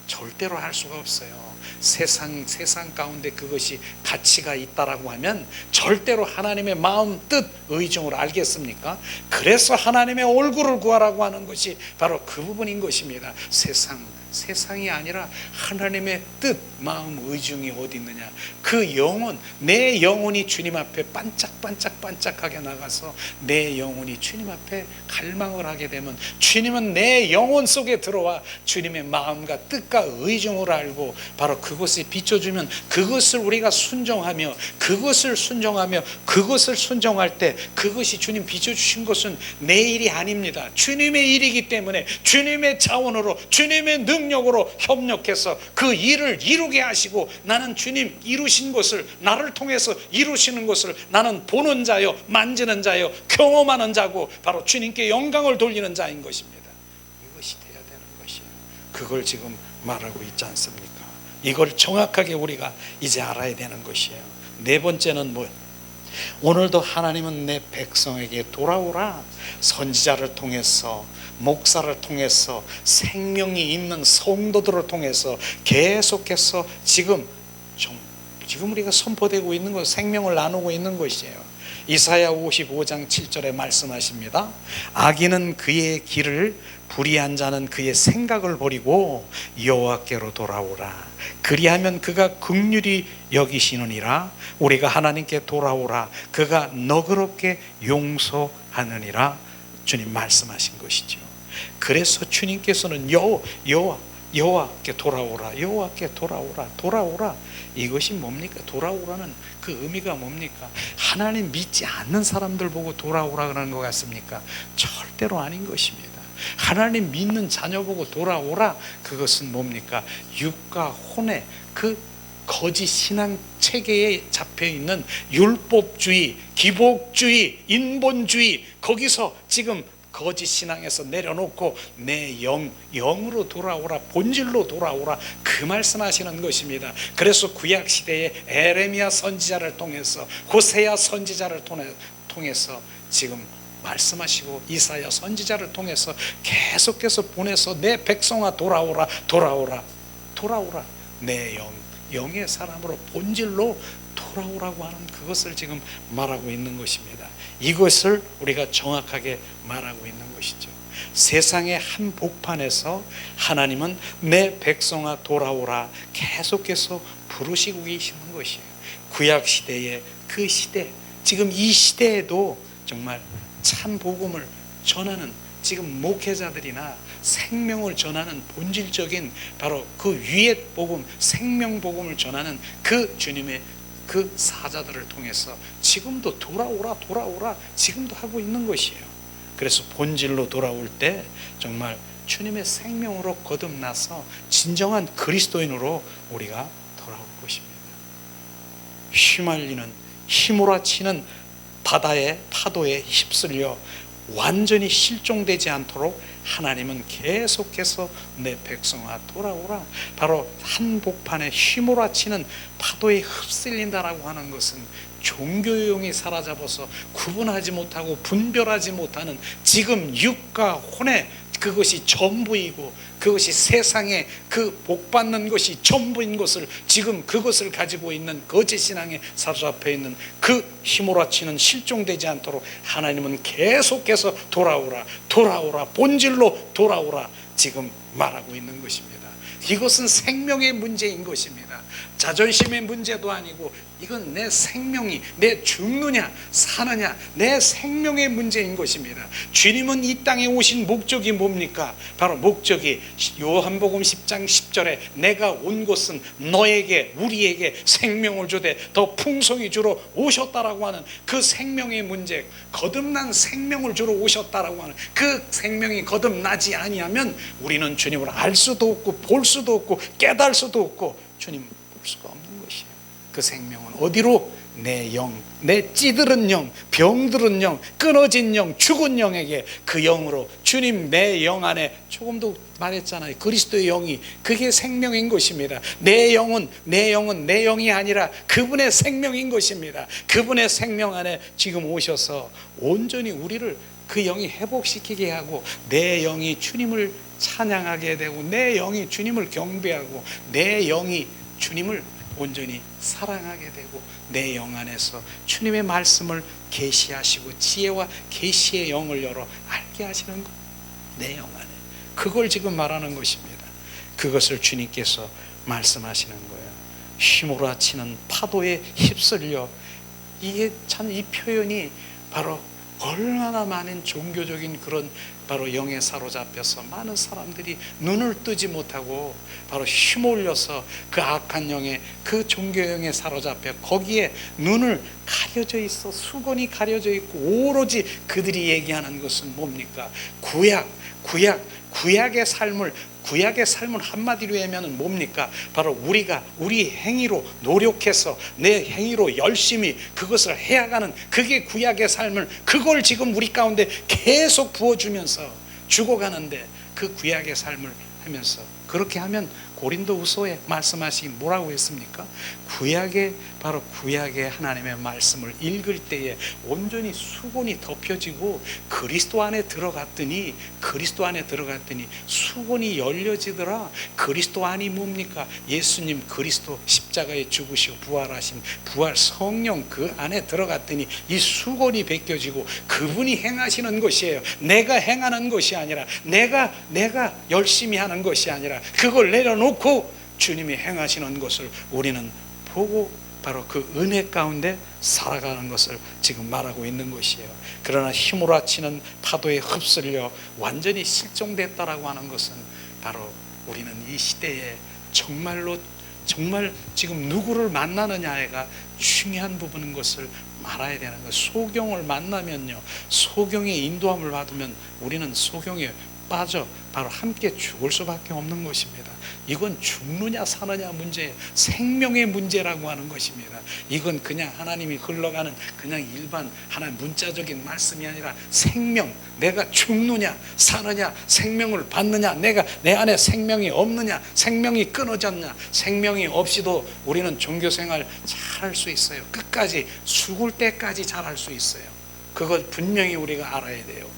A: 절대로 할 수가 없어요. 세상 가운데 그것이 가치가 있다라고 하면 절대로 하나님의 마음, 뜻, 의중을 알겠습니까? 그래서 하나님의 얼굴을 구하라고 하는 것이 바로 그 부분인 것입니다. 세상이 아니라 하나님의 뜻, 마음, 의중이 어디 있느냐. 그 영혼, 내 영혼이 주님 앞에 반짝반짝하게 나가서 내 영혼이 주님 앞에 갈망을 하게 되면 주님은 내 영혼 속에 들어와 주님의 마음과 뜻과 의중을 알고 바로 그것을 비춰주면 그것을 우리가 순종하며 그것을 순종할 때 그것이 주님 비춰주신 것은 내 일이 아닙니다. 주님의 일이기 때문에 주님의 자원으로 주님의 능력으로 협력해서 그 일을 이루게 하시고, 나는 주님 이루신 것을, 나를 통해서 이루시는 것을 나는 보는 자요, 만지는 자요, 경험하는 자고 바로 주님께 영광을 돌리는 자인 것입니다. 이것이 돼야 되는 것이에요. 그걸 지금 말하고 있지 않습니까? 이걸 정확하게 우리가 이제 알아야 되는 것이에요. 네 번째는 뭐예요? 오늘도 하나님은 내 백성에게 돌아오라. 선지자를 통해서, 목사를 통해서, 생명이 있는 성도들을 통해서 계속해서 지금 우리가 선포되고 있는 것, 생명을 나누고 있는 것이에요. 이사야 55장 7절에 말씀하십니다. 악인은 그의 길을, 불의한 자는 그의 생각을 버리고 여호와께로 돌아오라. 그리하면 그가 긍휼히 여기시느니라. 우리가 하나님께 돌아오라. 그가 너그럽게 용서하느니라. 주님 말씀하신 것이죠. 그래서 주님께서는 여호와께 돌아오라, 여호와께 돌아오라. 이것이 뭡니까? 돌아오라는 그 의미가 뭡니까? 하나님 믿지 않는 사람들 보고 돌아오라 그러는 것 같습니까? 절대로 아닌 것입니다. 하나님 믿는 자녀 보고 돌아오라. 그것은 뭡니까? 육과 혼의 그 거짓 신앙 체계에 잡혀있는 율법주의, 기복주의, 인본주의, 거기서 지금 거짓 신앙에서 내려놓고 내 영으로 돌아오라, 본질로 돌아오라, 그 말씀하시는 것입니다. 그래서 구약시대에 에레미야 선지자를 통해서, 호세야 선지자를 통해서 지금 말씀하시고, 이사야 선지자를 통해서 계속해서 보내서 내 백성아 돌아오라. 내 영의 사람으로 본질로 돌아오라고 하는 그것을 지금 말하고 있는 것입니다. 이것을 우리가 정확하게 말하고 있는 것이죠. 세상의 한 복판에서 하나님은 내 백성아 돌아오라 계속해서 부르시고 계시는 것이에요. 구약시대의 그 시대, 지금 이 시대에도 정말 참 복음을 전하는 지금 목회자들이나 생명을 전하는 본질적인 바로 그 위의 복음, 생명 복음을 전하는 그 주님의 그 사자들을 통해서 지금도 돌아오라 지금도 하고 있는 것이에요. 그래서 본질로 돌아올 때 정말 주님의 생명으로 거듭나서 진정한 그리스도인으로 우리가 돌아올 것입니다. 휘말리는, 휘몰아치는 바다의 파도에 휩쓸려 완전히 실종되지 않도록 하나님은 계속해서 내 백성아 돌아오라. 바로 한복판에 휘몰아치는 파도에 휩쓸린다라고 하는 것은 종교용이 사로잡아서 구분하지 못하고 분별하지 못하는 지금 육과 혼의 그것이 전부이고 그것이 세상에 그 복받는 것이 전부인 것을 지금 그것을 가지고 있는 거짓신앙에 사로잡혀 있는 그 휘몰아치는 실종되지 않도록 하나님은 계속해서 돌아오라 돌아오라 본질로 돌아오라 지금 말하고 있는 것입니다. 이것은 생명의 문제인 것입니다. 자존심의 문제도 아니고 이건 내 생명이 내 죽느냐 사느냐 내 생명의 문제인 것입니다. 주님은 이 땅에 오신 목적이 뭡니까? 바로 목적이 요한복음 10장 10절에 내가 온 것은 너에게 우리에게 생명을 주되 더 풍성히 주러 오셨다라고 하는 그 생명의 문제, 거듭난 생명을 주러 오셨다라고 하는 그 생명이 거듭나지 아니하면 우리는 주님을 알 수도 없고 볼 수도 없고 깨달을 수도 없고 주님 볼 수가 없는 것이에요. 그 생명은 어디로? 내 영, 내 찌들은 영, 병들은 영, 끊어진 영, 죽은 영에게 그 영으로 주님 내 영 안에 조금도 말했잖아요. 그리스도의 영이 그게 생명인 것입니다. 내 영은 내 영이 아니라 그분의 생명인 것입니다. 그분의 생명 안에 지금 오셔서 온전히 우리를 그 영이 회복시키게 하고 내 영이 주님을 찬양하게 되고 내 영이 주님을 경배하고 내 영이 주님을 온전히 사랑하게 되고 내 영 안에서 주님의 말씀을 계시하시고 지혜와 계시의 영을 열어 알게 하시는 것, 내 영 안에 그걸 지금 말하는 것입니다. 그것을 주님께서 말씀하시는 거예요. 휘몰아치는 파도에 휩쓸려, 이게 참 이 표현이 바로 얼마나 많은 종교적인 그런 바로 영에 사로잡혀서 많은 사람들이 눈을 뜨지 못하고 바로 휘몰려서 그 악한 영에 그 종교영에 사로잡혀 거기에 눈을 가려져 있어 수건이 가려져 있고 오로지 그들이 얘기하는 것은 뭡니까? 구약의 삶을 한마디로 하면 뭡니까? 바로 우리 행위로 노력해서 내 행위로 열심히 그것을 해야가는 그게 구약의 삶을 그걸 지금 우리 가운데 계속 부어주면서 죽어가는데 그 구약의 삶을 하면서 그렇게 하면 고린도후서에 말씀하신 뭐라고 했습니까? 바로 구약의 하나님의 말씀을 읽을 때에 온전히 수건이 덮여지고 그리스도 안에 들어갔더니 수건이 열려지더라. 그리스도 안이 뭡니까? 예수님 그리스도 십자가에 죽으시고 부활하신 부활 성령 그 안에 들어갔더니 이 수건이 벗겨지고 그분이 행하시는 것이에요. 내가 행하는 것이 아니라 내가 열심히 하는 것이 아니라 그걸 내려놓고 주님이 행하시는 것을 우리는 보고 바로 그 은혜 가운데 살아가는 것을 지금 말하고 있는 것이에요. 그러나 휘몰아치는 파도에 흡쓸려 완전히 실종됐다라고 하는 것은 바로 우리는 이 시대에 정말 지금 누구를 만나느냐가 중요한 부분인 것을 말아야 되는 거예요. 소경을 만나면요, 소경의 인도함을 받으면 우리는 소경에 빠져 바로 함께 죽을 수밖에 없는 것입니다. 이건 죽느냐 사느냐 문제, 생명의 문제라고 하는 것입니다. 이건 그냥 하나님이 흘러가는 그냥 일반 하나님 문자적인 말씀이 아니라 생명, 내가 죽느냐 사느냐, 생명을 받느냐, 내가 내 안에 생명이 없느냐, 생명이 끊어졌냐. 생명이 없이도 우리는 종교생활 잘할 수 있어요. 끝까지 죽을 때까지 잘할 수 있어요. 그걸 분명히 우리가 알아야 돼요.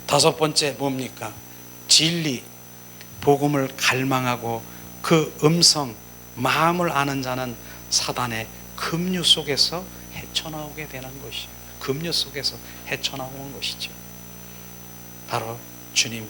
A: 다섯 번째 뭡니까? 진리, 복음을 갈망하고 그 음성, 마음을 아는 자는 사단의 급류 속에서 헤쳐나오게 되는 것이에요. 급류 속에서 헤쳐나오는 것이죠. 바로 주님,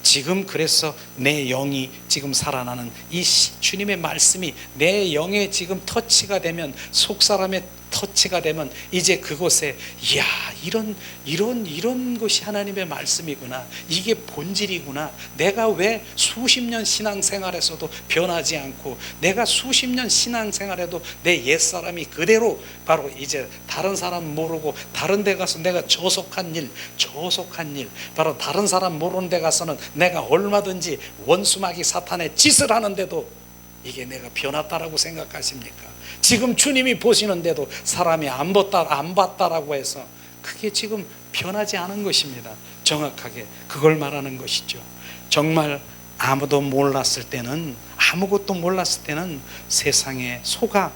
A: 지금 그래서 내 영이 지금 살아나는 이 주님의 말씀이 내 영에 지금 터치가 되면, 속사람의 터치가 되면 이제 그곳에 이야, 이런 것이 하나님의 말씀이구나, 이게 본질이구나. 내가 왜 수십 년 신앙생활에서도 변하지 않고, 내가 수십 년 신앙생활에도 내 옛사람이 그대로 바로 이제 다른 사람 모르고 다른 데 가서 내가 저속한 일, 바로 다른 사람 모르는 데 가서는 내가 얼마든지 원수마귀 사탄의 짓을 하는데도 이게 내가 변했다라고 생각하십니까? 지금 주님이 보시는데도 사람이 안 봤다라고 해서 그게 지금 변하지 않은 것입니다. 정확하게 그걸 말하는 것이죠. 정말 아무것도 몰랐을 때는 세상에 속아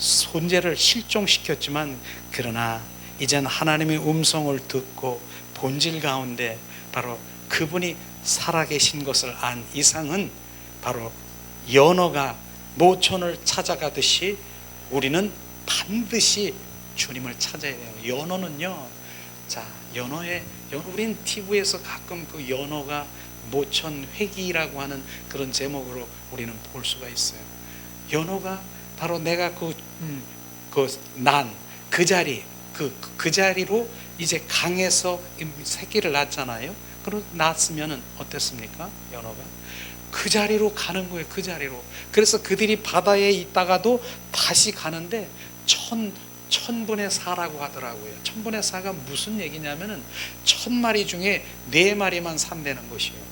A: 존재를 실종시켰지만, 그러나 이젠 하나님의 음성을 듣고 본질 가운데 바로 그분이 살아계신 것을 안 이상은 바로 연어가 모촌을 찾아가듯이 우리는 반드시 주님을 찾아야 돼요. 연어는요, 우리는 TV에서 가끔 그 연어가 모천 회기라고 하는 그런 제목으로 우리는 볼 수가 있어요. 연어가 바로 내가 그 자리로 이제 강에서 새끼를 낳잖아요. 그리고 낳았으면 어땠습니까? 연어가 그 자리로 가는 거예요. 그 자리로. 그래서 그들이 바다에 있다가도 다시 가는데 천분의 4라고 하더라고요. 천분의 4가 무슨 얘기냐면은 1000마리 중에 4마리만 산다는 것이에요.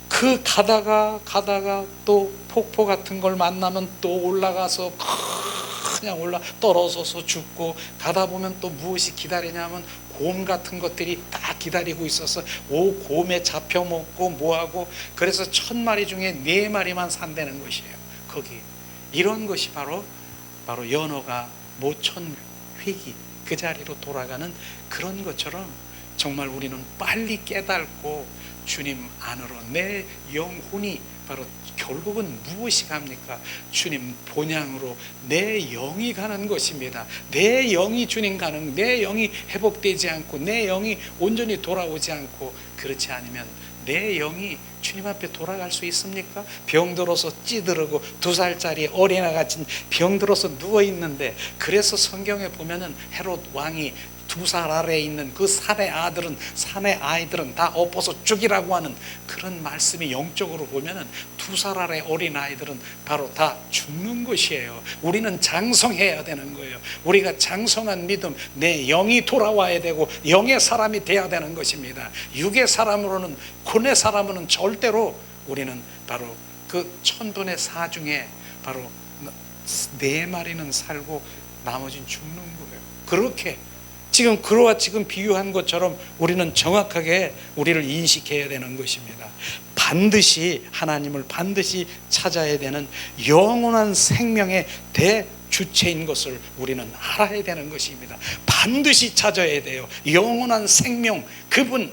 A: 그 가다가 또 폭포 같은 걸 만나면 또 올라가서 그냥 떨어져서 죽고, 가다 보면 또 무엇이 기다리냐면 곰 같은 것들이 딱 기다리고 있어서 곰에 잡혀 먹고 뭐하고, 그래서 1000마리 중에 4마리만 산다는 것이에요. 거기 이런 것이 바로 연어가 모천 회기 그 자리로 돌아가는 그런 것처럼, 정말 우리는 빨리 깨닫고 주님 안으로 내 영혼이 바로 결국은 무엇이 갑니까? 주님 본향으로 내 영이 가는 것입니다. 내 영이 주님 가는, 내 영이 회복되지 않고 내 영이 온전히 돌아오지 않고, 그렇지 않으면 내 영이 주님 앞에 돌아갈 수 있습니까? 병들어서 찌들고 2살짜리 어린아이같이 병들어서 누워있는데, 그래서 성경에 보면은 헤롯 왕이 2살 아래에 있는 그 산의 아이들은 다 엎어서 죽이라고 하는 그런 말씀이 영적으로 보면은 2살 아래 어린 아이들은 바로 다 죽는 것이에요. 우리는 장성해야 되는 거예요. 우리가 장성한 믿음, 내 영이 돌아와야 되고 영의 사람이 돼야 되는 것입니다. 육의 사람으로는, 혼의 사람으로는 절대로 우리는 바로 그 1000분의 4 중에 바로 4마리는 살고 나머지는 죽는 거예요. 그렇게 지금 비유한 것처럼 우리는 정확하게 우리를 인식해야 되는 것입니다. 하나님을 반드시 찾아야 되는 영원한 생명의 대주체인 것을 우리는 알아야 되는 것입니다. 반드시 찾아야 돼요. 영원한 생명, 그분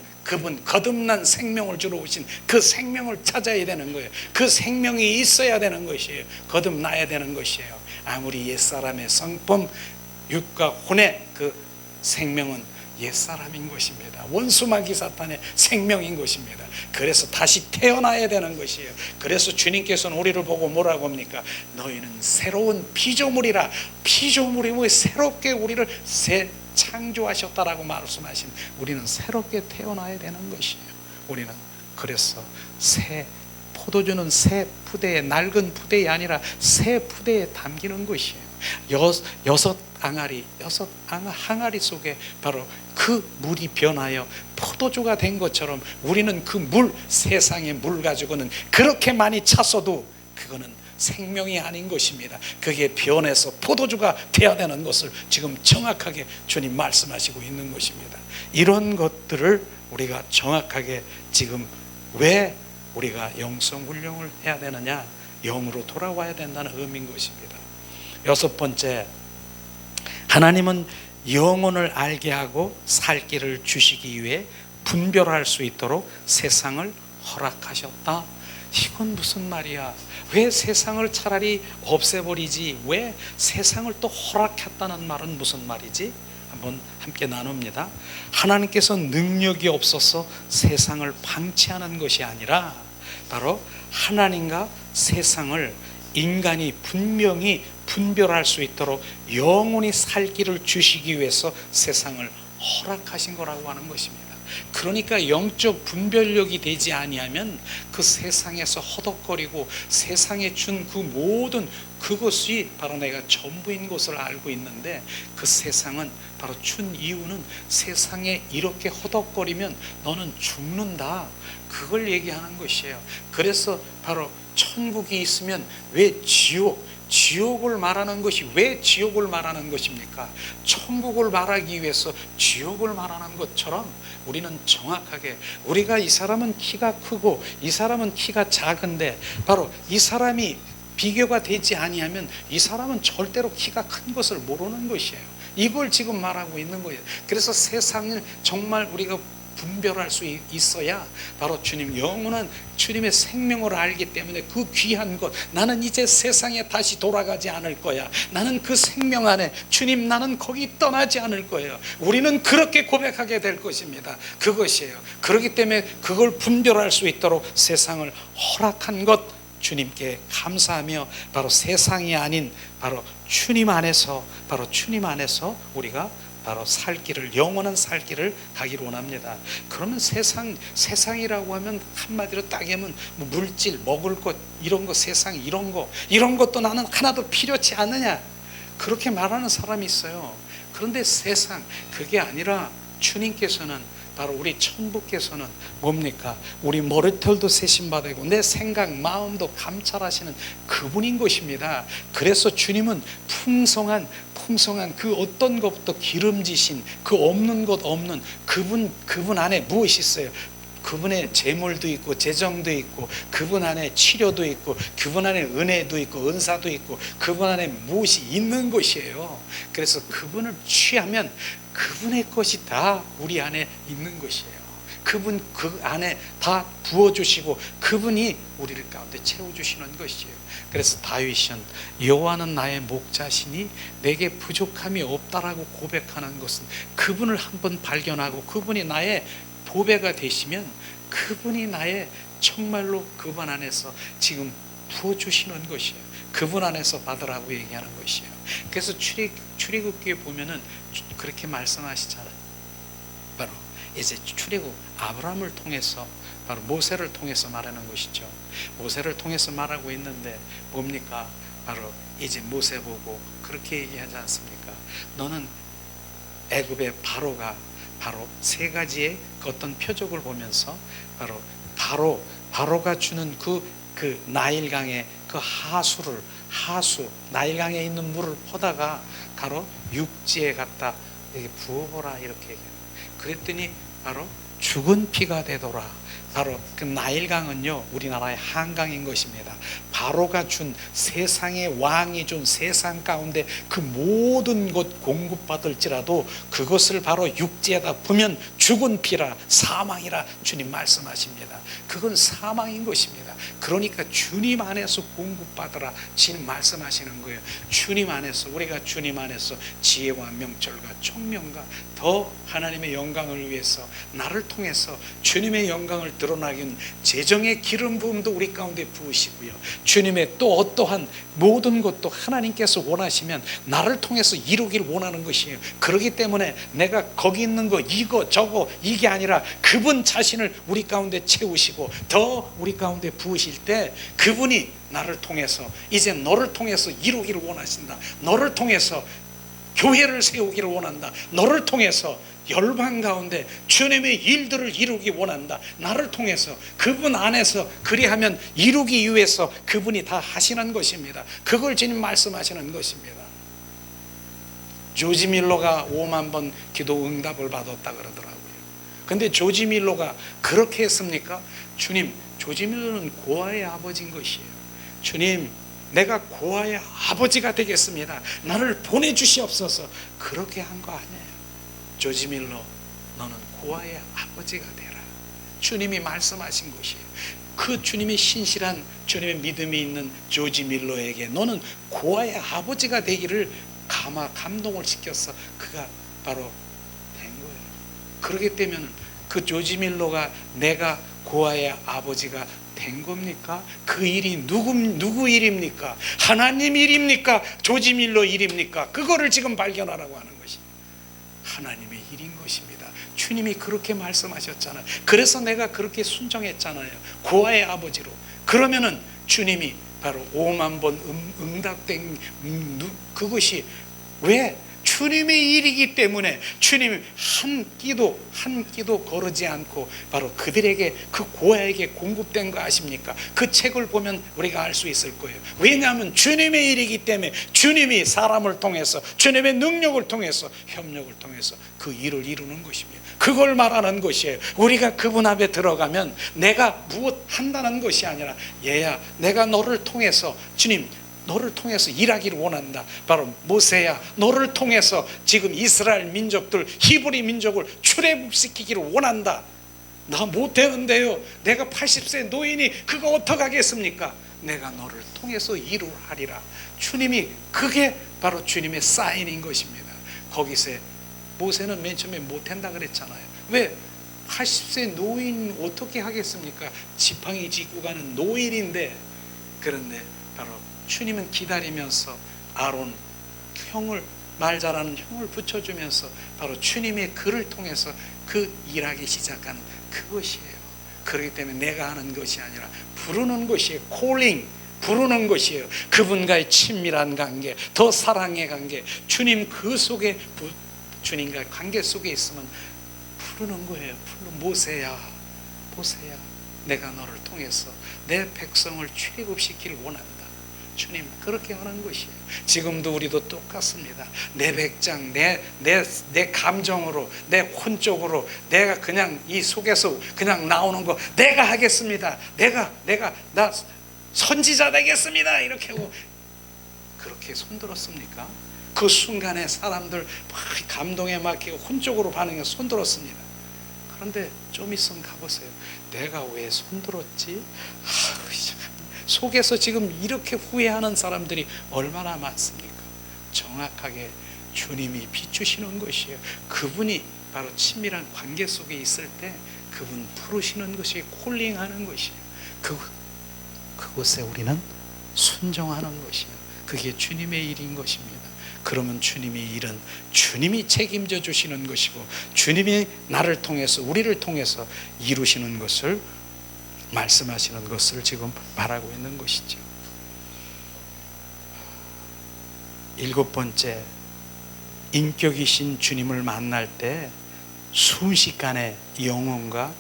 A: 거듭난 생명을 주러 오신 그 생명을 찾아야 되는 거예요. 그 생명이 있어야 되는 것이에요. 거듭나야 되는 것이에요. 아무리 옛사람의 성품, 육과 혼의 그 생명은 옛사람인 것입니다. 원수마귀 사탄의 생명인 것입니다. 그래서 다시 태어나야 되는 것이에요. 그래서 주님께서는 우리를 보고 뭐라고 합니까? 너희는 새로운 피조물이라. 피조물이 뭐 새롭게 우리를 창조하셨다라고 말씀하신, 우리는 새롭게 태어나야 되는 것이에요. 우리는 그래서 포도주는 새 푸대에, 낡은 푸대에 아니라 새 푸대에 담기는 것이에요. 6 항아리 속에 바로 그 물이 변하여 포도주가 된 것처럼, 우리는 그 세상의 물 가지고는 그렇게 많이 찼어도 그거는 생명이 아닌 것입니다. 그게 변해서 포도주가 되어야 되는 것을 지금 정확하게 주님 말씀하시고 있는 것입니다. 이런 것들을 우리가 정확하게 지금 왜 우리가 영성훈련을 해야 되느냐, 영으로 돌아와야 된다는 의미인 것입니다. 6번째, 하나님은 영혼을 알게 하고 살 길을 주시기 위해 분별할 수 있도록 세상을 허락하셨다. 이건 무슨 말이야? 왜 세상을 차라리 없애버리지? 왜 세상을 또 허락했다는 말은 무슨 말이지? 한번 함께 나눕니다. 하나님께서 능력이 없어서 세상을 방치하는 것이 아니라, 바로 하나님과 세상을 인간이 분명히 분별할 수 있도록 영원히 살 길을 주시기 위해서 세상을 허락하신 거라고 하는 것입니다. 그러니까 영적 분별력이 되지 아니하면 그 세상에서 허덕거리고 세상에 준 그 모든 그것이 바로 내가 전부인 것을 알고 있는데, 그 세상은 바로 준 이유는 세상에 이렇게 허덕거리면 너는 죽는다, 그걸 얘기하는 것이에요. 그래서 바로 천국이 있으면 왜 지옥을 말하는 것이 왜 지옥을 말하는 것입니까? 천국을 말하기 위해서 지옥을 말하는 것처럼 우리는 정확하게, 우리가 이 사람은 키가 크고 이 사람은 키가 작은데 바로 이 사람이 비교가 되지 아니하면 이 사람은 절대로 키가 큰 것을 모르는 것이에요. 이걸 지금 말하고 있는 거예요. 그래서 세상을 정말 우리가 분별할 수 있어야 바로 주님, 영원한 주님의 생명을 알기 때문에 그 귀한 것, 나는 이제 세상에 다시 돌아가지 않을 거야, 나는 그 생명 안에 주님, 나는 거기 떠나지 않을 거예요. 우리는 그렇게 고백하게 될 것입니다. 그것이에요. 그렇기 때문에 그걸 분별할 수 있도록 세상을 허락한 것 주님께 감사하며 바로 세상이 아닌 바로 주님 안에서, 바로 주님 안에서 우리가 바로 살 길을, 영원한 살 길을 가기를 원합니다. 그러면 세상이라고 하면 한마디로 따지면 뭐 물질, 먹을 것, 이런 거, 세상 이런 것도 나는 하나도 필요치 않느냐, 그렇게 말하는 사람이 있어요. 그런데 세상, 그게 아니라 주님께서는, 바로 우리 천부께서는 뭡니까? 우리 머리털도 세심받고 내 생각, 마음도 감찰하시는 그분인 것입니다. 그래서 주님은 풍성한 그 어떤 것부터 기름지신 그 없는 것 없는 그분 안에 무엇이 있어요? 그분의 재물도 있고 재정도 있고, 그분 안에 치료도 있고, 그분 안에 은혜도 있고 은사도 있고, 그분 안에 무엇이 있는 것이에요. 그래서 그분을 취하면 그분의 것이 다 우리 안에 있는 것이에요. 그분 그 안에 다 부어주시고 그분이 우리를 가운데 채워주시는 것이에요. 그래서 다윗은 여호와는 나의 목자시니 내게 부족함이 없다라고 고백하는 것은, 그분을 한번 발견하고 그분이 나의 보배가 되시면 그분이 나의 정말로 그분 안에서 지금 부어주시는 것이에요. 그분 안에서 받으라고 얘기하는 것이에요. 그래서 출애굽기에 보면은 그렇게 말씀하시잖아요. 바로 이제 출애굽, 아브라함을 통해서, 바로 모세를 통해서 말하는 것이죠. 모세를 통해서 말하고 있는데 뭡니까? 바로 이제 모세 보고 그렇게 얘기하지 않습니까? 너는 애굽의 바로가 바로 세 가지의 그 어떤 표적을 보면서 바로가 주는 그 나일강의 그 하수 나일강에 있는 물을 퍼다가 바로 육지에 갖다 부어보라, 이렇게 얘기해요. 그랬더니 바로 죽은 피가 되더라. 바로 그 나일강은요, 우리나라의 한강인 것입니다. 바로가 준, 세상의 왕이 준 세상 가운데 그 모든 것 공급받을지라도 그것을 바로 육지에다 부으면 죽은 피라, 사망이라 주님 말씀하십니다. 그건 사망인 것입니다. 그러니까 주님 안에서 공급받으라 주님 말씀하시는 거예요. 주님 안에서, 우리가 주님 안에서 지혜와 명철과 총명과 더 하나님의 영광을 위해서, 나를 통해서 주님의 영광을 드러나긴 재정의 기름 부음도 우리 가운데 부으시고요, 주님의 또 어떠한 모든 것도 하나님께서 원하시면 나를 통해서 이루기를 원하는 것이에요. 그렇기 때문에 내가 거기 있는 거, 이거 저거, 이게 아니라 그분 자신을 우리 가운데 채우시고 더 우리 가운데 부으실 때 그분이 나를 통해서, 이제 너를 통해서 이루기를 원하신다. 너를 통해서 교회를 세우기를 원한다. 너를 통해서 열방 가운데 주님의 일들을 이루기 원한다. 나를 통해서, 그분 안에서 그리하면 이루기 위해서 그분이 다 하시는 것입니다. 그걸 주님 말씀하시는 것입니다. 조지 밀러가 5만 번 기도 응답을 받았다 그러더라고요. 근데 조지 밀러가 그렇게 했습니까? 주님, 조지 밀러는 고아의 아버지인 것이에요. 주님, 내가 고아의 아버지가 되겠습니다. 나를 보내주시옵소서. 그렇게 한 거 아니에요. 조지 밀러, 너는 고아의 아버지가 되라. 주님이 말씀하신 것이에요. 그 주님의 신실한, 주님의 믿음이 있는 조지 밀러에게 너는 고아의 아버지가 되기를 감동을 시켜서 그가 바로 된 거예요. 그렇기 때문에 그 조지 밀러가 내가 고아의 아버지가 된 겁니까? 그 일이 누구 일입니까? 하나님 일입니까? 조지 밀러 일입니까? 그거를 지금 발견하라고 하는 것입니다. 하나님의 일인 것입니다. 주님이 그렇게 말씀하셨잖아요. 그래서 내가 그렇게 순종했잖아요. 고아의 아버지로. 그러면은 주님이 바로 5만 번 응답된 그것이 왜? 주님의 일이기 때문에 주님이 한 끼도 거르지 않고 바로 그들에게, 그 고아에게 공급된 거 아십니까? 그 책을 보면 우리가 알 수 있을 거예요. 왜냐하면 주님의 일이기 때문에 주님이 사람을 통해서, 주님의 능력을 통해서, 협력을 통해서 그 일을 이루는 것입니다. 그걸 말하는 것이에요. 우리가 그분 앞에 들어가면 내가 무엇 한다는 것이 아니라, 얘야 내가 너를 통해서, 주님 너를 통해서 일하기를 원한다. 바로 모세야 너를 통해서 지금 이스라엘 민족들, 히브리 민족을 출애굽시키기를 원한다. 나 못되는데요, 내가 80세 노인이 그거 어떡하겠습니까? 내가 너를 통해서 이루하리라. 주님이, 그게 바로 주님의 사인인 것입니다. 거기서 모세는 맨 처음에 못한다 그랬잖아요. 왜? 80세 노인 어떻게 하겠습니까? 지팡이 짚고 가는 노인인데. 그런데 바로 주님은 기다리면서 아론 형을, 말 잘하는 형을 붙여주면서 바로 주님의 글을 통해서 그 일하기 시작하는 그것이에요. 그렇기 때문에 내가 하는 것이 아니라 부르는 것이에요. 콜링, 부르는 것이에요. 그분과의 친밀한 관계, 더 사랑의 관계, 주님 그 속에, 주님과의 관계 속에 있으면 부르는 거예요. 모세야, 모세야 내가 너를 통해서 내 백성을 출애굽시키길 원한다. 주님 그렇게 하는 것이에요. 지금도 우리도 똑같습니다. 내 백장, 내 감정으로, 내 혼적으로, 내가 그냥 이 속에서 그냥 나오는 거 내가 하겠습니다. 나 선지자 되겠습니다. 이렇게 하고 그렇게 손들었습니까? 그 순간에 사람들 막 감동에 막히고 혼적으로 반응해서 손들었습니다. 그런데 좀 있으면 가보세요. 내가 왜 손들었지? 속에서 지금 이렇게 후회하는 사람들이 얼마나 많습니까? 정확하게 주님이 비추시는 것이에요. 그분이 바로 친밀한 관계 속에 있을 때 그분 부르시는 것이, 콜링하는 것이에요. 그곳에 우리는 순종하는 것이에요. 그게 주님의 일인 것입니다. 그러면 주님의 일은 주님이 책임져 주시는 것이고, 주님이 나를 통해서, 우리를 통해서 이루시는 것을, 말씀하시는 것을 지금 말하고 있는 것이죠. 7번째, 인격이신 주님을 만날 때 순식간에 영혼과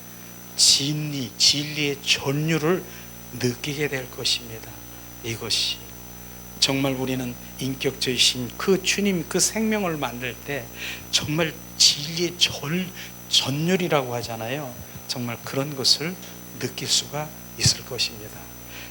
A: 진리의 전율을 느끼게 될 것입니다. 이것이 정말 우리는 인격적이신 그 주님, 그 생명을 만날 때 정말 진리의 전율이라고 하잖아요. 정말 그런 것을 느낄 수가 있을 것입니다.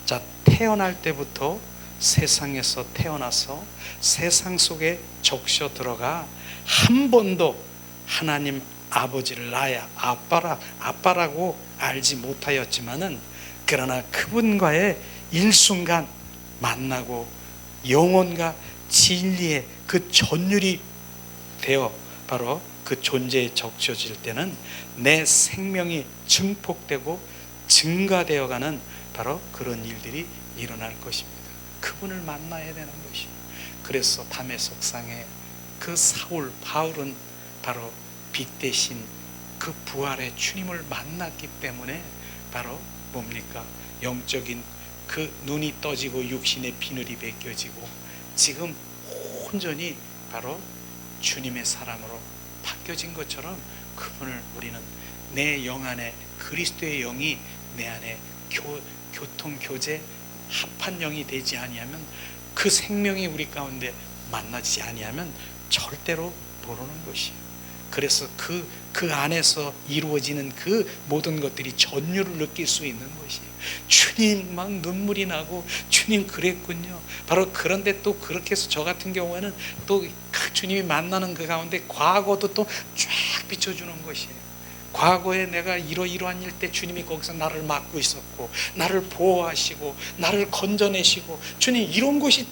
A: 자, 태어날 때부터 세상에서 태어나서 세상 속에 적셔 들어가 한 번도 하나님 아버지를 나의 아빠라고 알지 못하였지만은, 그러나 그분과의 일순간 만나고 영혼과 진리의 그 전율이 되어 바로 그 존재에 적셔질 때는 내 생명이 증폭되고 증가되어가는 바로 그런 일들이 일어날 것입니다. 그분을 만나야 되는 것이에요. 그래서 다메섹상에 그 사울 바울은 바로 빛 대신 그 부활의 주님을 만났기 때문에 바로 뭡니까? 영적인 그 눈이 떠지고 육신의 비늘이 벗겨지고 지금 온전히 바로 주님의 사람으로 바뀌어진 것처럼, 그분을 우리는 내 영 안에 그리스도의 영이 내 안에 교통, 교제, 합한 영이 되지 아니하면, 그 생명이 우리 가운데 만나지 아니하면 절대로 모르는 것이에요. 그래서 그 안에서 이루어지는 그 모든 것들이 전율을 느낄 수 있는 것이에요. 주님 막 눈물이 나고, 주님 그랬군요. 바로 그런데 또 그렇게 해서 저 같은 경우에는 또 주님이 만나는 그 가운데 과거도 또 쫙 비춰주는 것이에요. 과거에 내가 이러한 일 때 주님이 거기서 나를 막고 있었고, 나를 보호하시고, 나를 건져내시고, 주님 이런 것이,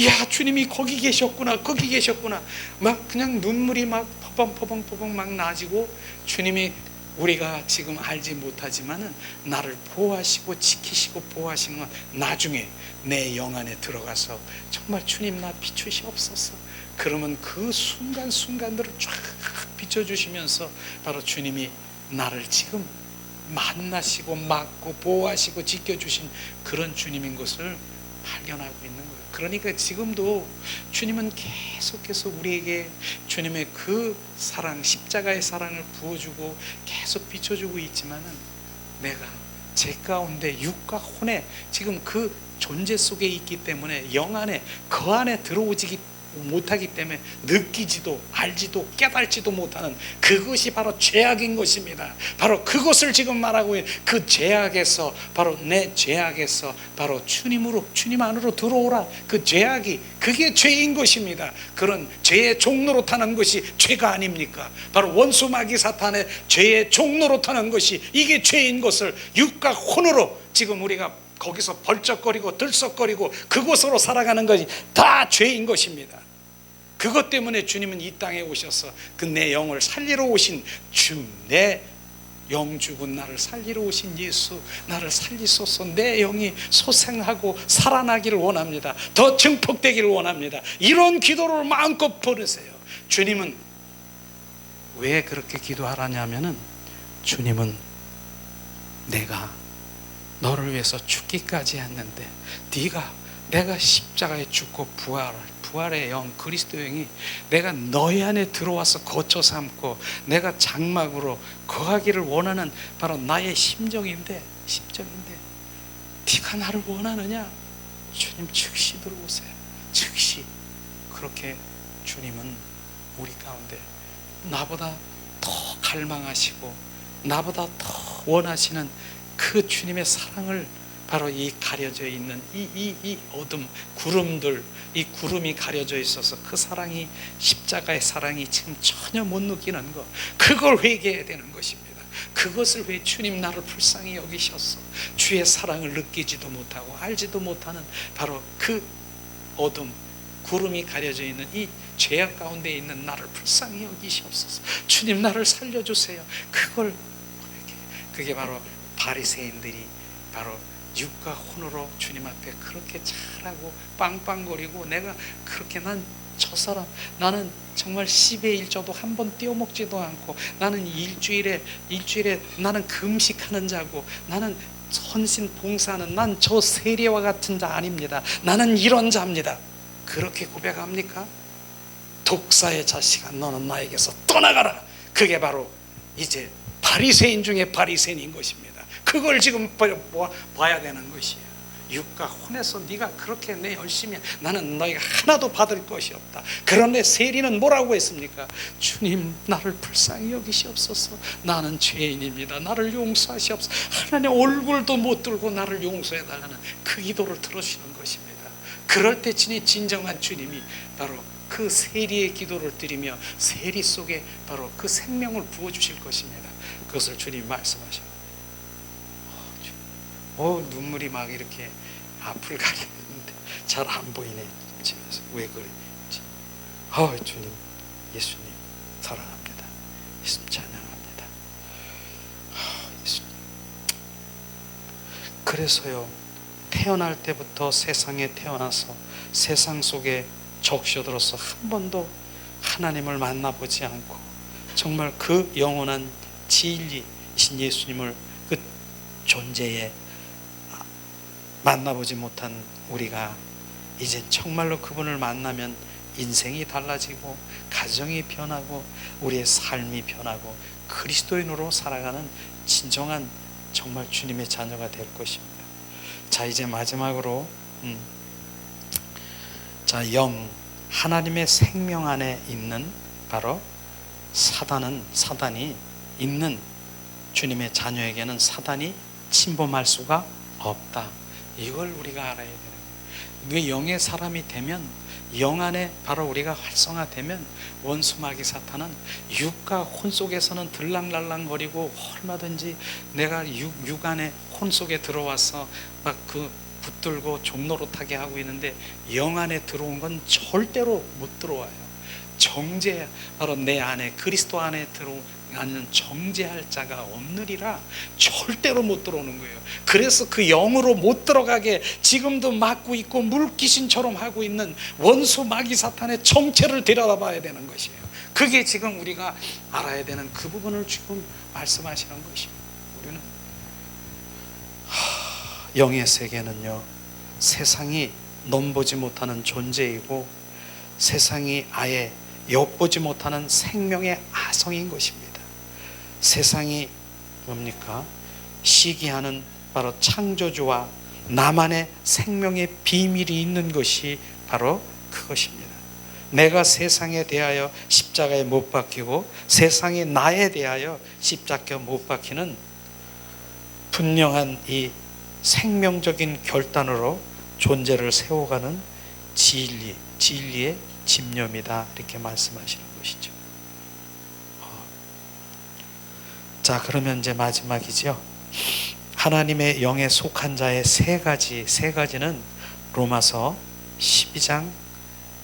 A: 야 주님이 거기 계셨구나, 거기 계셨구나, 막 그냥 눈물이 막 퍼벙 막 나지고, 주님이 우리가 지금 알지 못하지만은 나를 보호하시고 지키시고 보호하시는 건 나중에 내 영 안에 들어가서 정말 주님 나 비추시옵소서. 그러면 그 순간순간들을 쫙 비춰주시면서 바로 주님이 나를 지금 만나시고 막고 보호하시고 지켜주신 그런 주님인 것을 발견하고 있는 거예요. 그러니까 지금도 주님은 계속해서 우리에게 주님의 그 사랑, 십자가의 사랑을 부어주고 계속 비춰주고 있지만은, 내가 제 가운데 육과 혼에 지금 그 존재 속에 있기 때문에 영 안에, 그 안에 들어오지 못하기 때문에 느끼지도 알지도 깨달지도 못하는 그것이 바로 죄악인 것입니다. 바로 그것을 지금 말하고 있는 그 죄악에서, 바로 내 죄악에서 바로 주님 안으로 들어오라. 그 죄악이, 그게 죄인 것입니다. 그런 죄의 종로로 타는 것이 죄가 아닙니까? 바로 원수 마귀 사탄의 죄의 종로로 타는 것이, 이게 죄인 것을 육과 혼으로 지금 우리가 거기서 벌쩍거리고 들썩거리고 그곳으로 살아가는 것이 다 죄인 것입니다. 그것 때문에 주님은 이 땅에 오셔서 그 내 영을 살리러 오신 주, 내 영 죽은 나를 살리러 오신 예수, 나를 살리소서. 내 영이 소생하고 살아나기를 원합니다. 더 증폭되기를 원합니다. 이런 기도를 마음껏 부르세요. 주님은 왜 그렇게 기도하라냐면은, 주님은 내가 너를 위해서 죽기까지 했는데, 내가 십자가에 죽고 부활의 영, 그리스도의 영이 내가 너희 안에 들어와서 거처 삼고 내가 장막으로 거하기를 원하는 바로 나의 심정인데 네가 나를 원하느냐? 주님 즉시 들어오세요. 즉시. 그렇게 주님은 우리 가운데 나보다 더 갈망하시고 나보다 더 원하시는 그 주님의 사랑을, 바로 이 가려져 있는 이 어둠, 구름들, 이 구름이 가려져 있어서 그 사랑이, 십자가의 사랑이 지금 전혀 못 느끼는 것, 그걸 회개해야 되는 것입니다. 그것을 왜 주님 나를 불쌍히 여기셨어? 주의 사랑을 느끼지도 못하고 알지도 못하는 바로 그 어둠, 구름이 가려져 있는 이 죄악 가운데 있는 나를 불쌍히 여기시옵소서. 주님 나를 살려주세요. 그게 바로 바리새인들이 바로 육과 혼으로 주님 앞에 그렇게 잘하고 빵빵거리고, 내가 그렇게 나는 정말 10의 1조도 한 번 떼어먹지도 않고, 나는 일주일에 나는 금식하는 자고, 나는 헌신 봉사하는, 난 저 세리와 같은 자 아닙니다. 나는 이런 자입니다. 그렇게 고백합니까? 독사의 자식아, 너는 나에게서 떠나가라. 그게 바로 이제 바리새인 중에 바리새인인 것입니다. 그걸 지금 봐야 되는 것이에요. 육과 혼에서 네가 그렇게 내 열심히, 나는 너희가 하나도 받을 것이 없다. 그런데 세리는 뭐라고 했습니까? 주님 나를 불쌍히 여기시옵소서. 나는 죄인입니다. 나를 용서하시옵소서. 하나님 얼굴도 못 들고 나를 용서해달라는 그 기도를 들어주시는 것입니다. 그럴 때 진정한 주님이 바로 그 세리의 기도를 드리며 세리 속에 바로 그 생명을 부어주실 것입니다. 그것을 주님이 말씀하셔요. 눈물이 막 이렇게 앞을 가리는데 잘 안 보이네. 집에서 왜 그랬지? 주님, 예수님 사랑합니다. 예수님 찬양합니다. 예수님. 그래서요, 태어날 때부터 세상에 태어나서 세상 속에 적셔들어서 한 번도 하나님을 만나보지 않고 정말 그 영원한 진리이신 예수님을 그 존재에 만나보지 못한 우리가 이제 정말로 그분을 만나면 인생이 달라지고 가정이 변하고 우리의 삶이 변하고 그리스도인으로 살아가는 진정한 정말 주님의 자녀가 될 것입니다. 자, 이제 마지막으로 영, 하나님의 생명 안에 있는 바로 사단이 있는 주님의 자녀에게는 사단이 침범할 수가 없다. 이걸 우리가 알아야 되는 거예요. 그 영의 사람이 되면, 영 안에 바로 우리가 활성화되면 원수 마귀 사탄은 육과 혼 속에서는 들락날락거리고 얼마든지 내가 육 안에 혼 속에 들어와서 막 그 붙들고 종노릇하게 하고 있는데, 영 안에 들어온 건 절대로 못 들어와요. 정죄, 바로 내 안에 그리스도 안에 들어가는 정죄할 자가 없느리라 절대로 못 들어오는 거예요. 그래서 그 영으로 못 들어가게 지금도 막고 있고 물귀신처럼 하고 있는 원수 마귀 사탄의 정체를 들여다봐야 되는 것이에요. 그게 지금 우리가 알아야 되는 그 부분을 지금 말씀하시는 것입니다. 우리는 영의 세계는요, 세상이 넘보지 못하는 존재이고 세상이 아예 엿보지 못하는 생명의 아성인 것입니다. 세상이 뭡니까? 시기하는 바로 창조주와 나만의 생명의 비밀이 있는 것이 바로 그것입니다. 내가 세상에 대하여 십자가에 못 박히고 세상이 나에 대하여 십자가에 못 박히는 분명한 이 생명적인 결단으로 존재를 세워가는 진리의 집념이다, 이렇게 말씀하시는 것이죠. 자, 그러면 이제 마지막이죠. 하나님의 영에 속한 자의 세 가지는 로마서 12장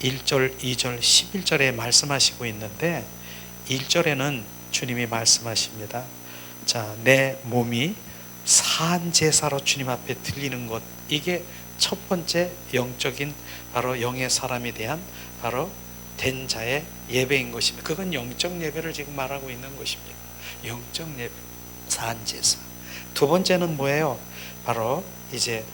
A: 1절, 2절, 11절에 말씀하시고 있는데 1절에는 주님이 말씀하십니다. 자, 내 몸이 산 제사로 주님 앞에 드리는 것, 이게 첫 번째 영적인, 바로 영의 사람에 대한 바로 된 자의 예배인 것입니다. 그건 영적 예배를 지금 말하고 있는 것입니다. 영적 예배, 산 제사. 두 번째는 뭐예요? 바로 이제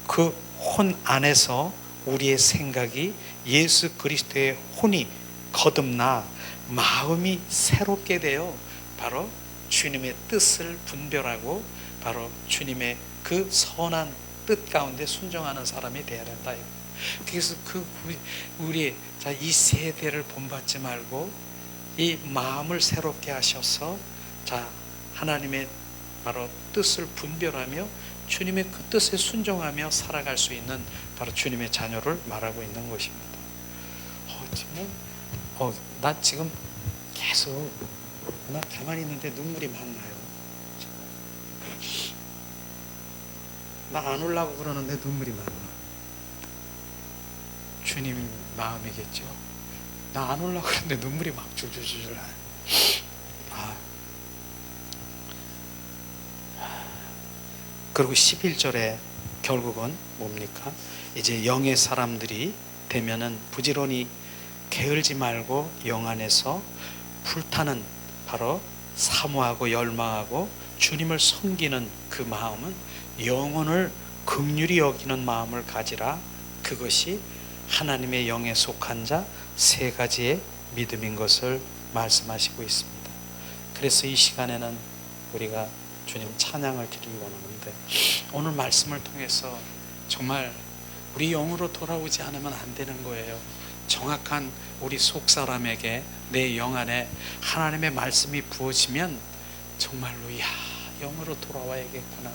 A: 그 혼 안에서 우리의 생각이 예수 그리스도의 혼이 거듭나 마음이 새롭게 되어 바로 주님의 뜻을 분별하고 바로 주님의 그 선한 뜻 가운데 순종하는 사람이 되어야 된다. 그래서 우리 이 세대를 본받지 말고 이 마음을 새롭게 하셔서 자, 하나님의 바로 뜻을 분별하며 주님의 그 뜻에 순종하며 살아갈 수 있는 바로 주님의 자녀를 말하고 있는 것입니다. 나 지금 계속 나 가만히 있는데 눈물이 막 나요. 나 안 울라고 그러는데 눈물이 막 나. 주님 마음이겠죠. 나 안 울라고 그러는데 눈물이 막 줄줄줄 나요. 그리고 11절에 결국은 뭡니까? 이제 영의 사람들이 되면은 부지런히 게을지 말고 영 안에서 불타는 바로 사모하고 열망하고 주님을 섬기는 그 마음은 영혼을 긍휼히 여기는 마음을 가지라. 그것이 하나님의 영에 속한 자 세 가지의 믿음인 것을 말씀하시고 있습니다. 그래서 이 시간에는 우리가 주님 찬양을 드리기 원하는데, 오늘 말씀을 통해서 정말 우리 영으로 돌아오지 않으면 안 되는 거예요. 정확한 우리 속사람에게 내 영 안에 하나님의 말씀이 부어지면 정말로 영으로 돌아와야겠구나.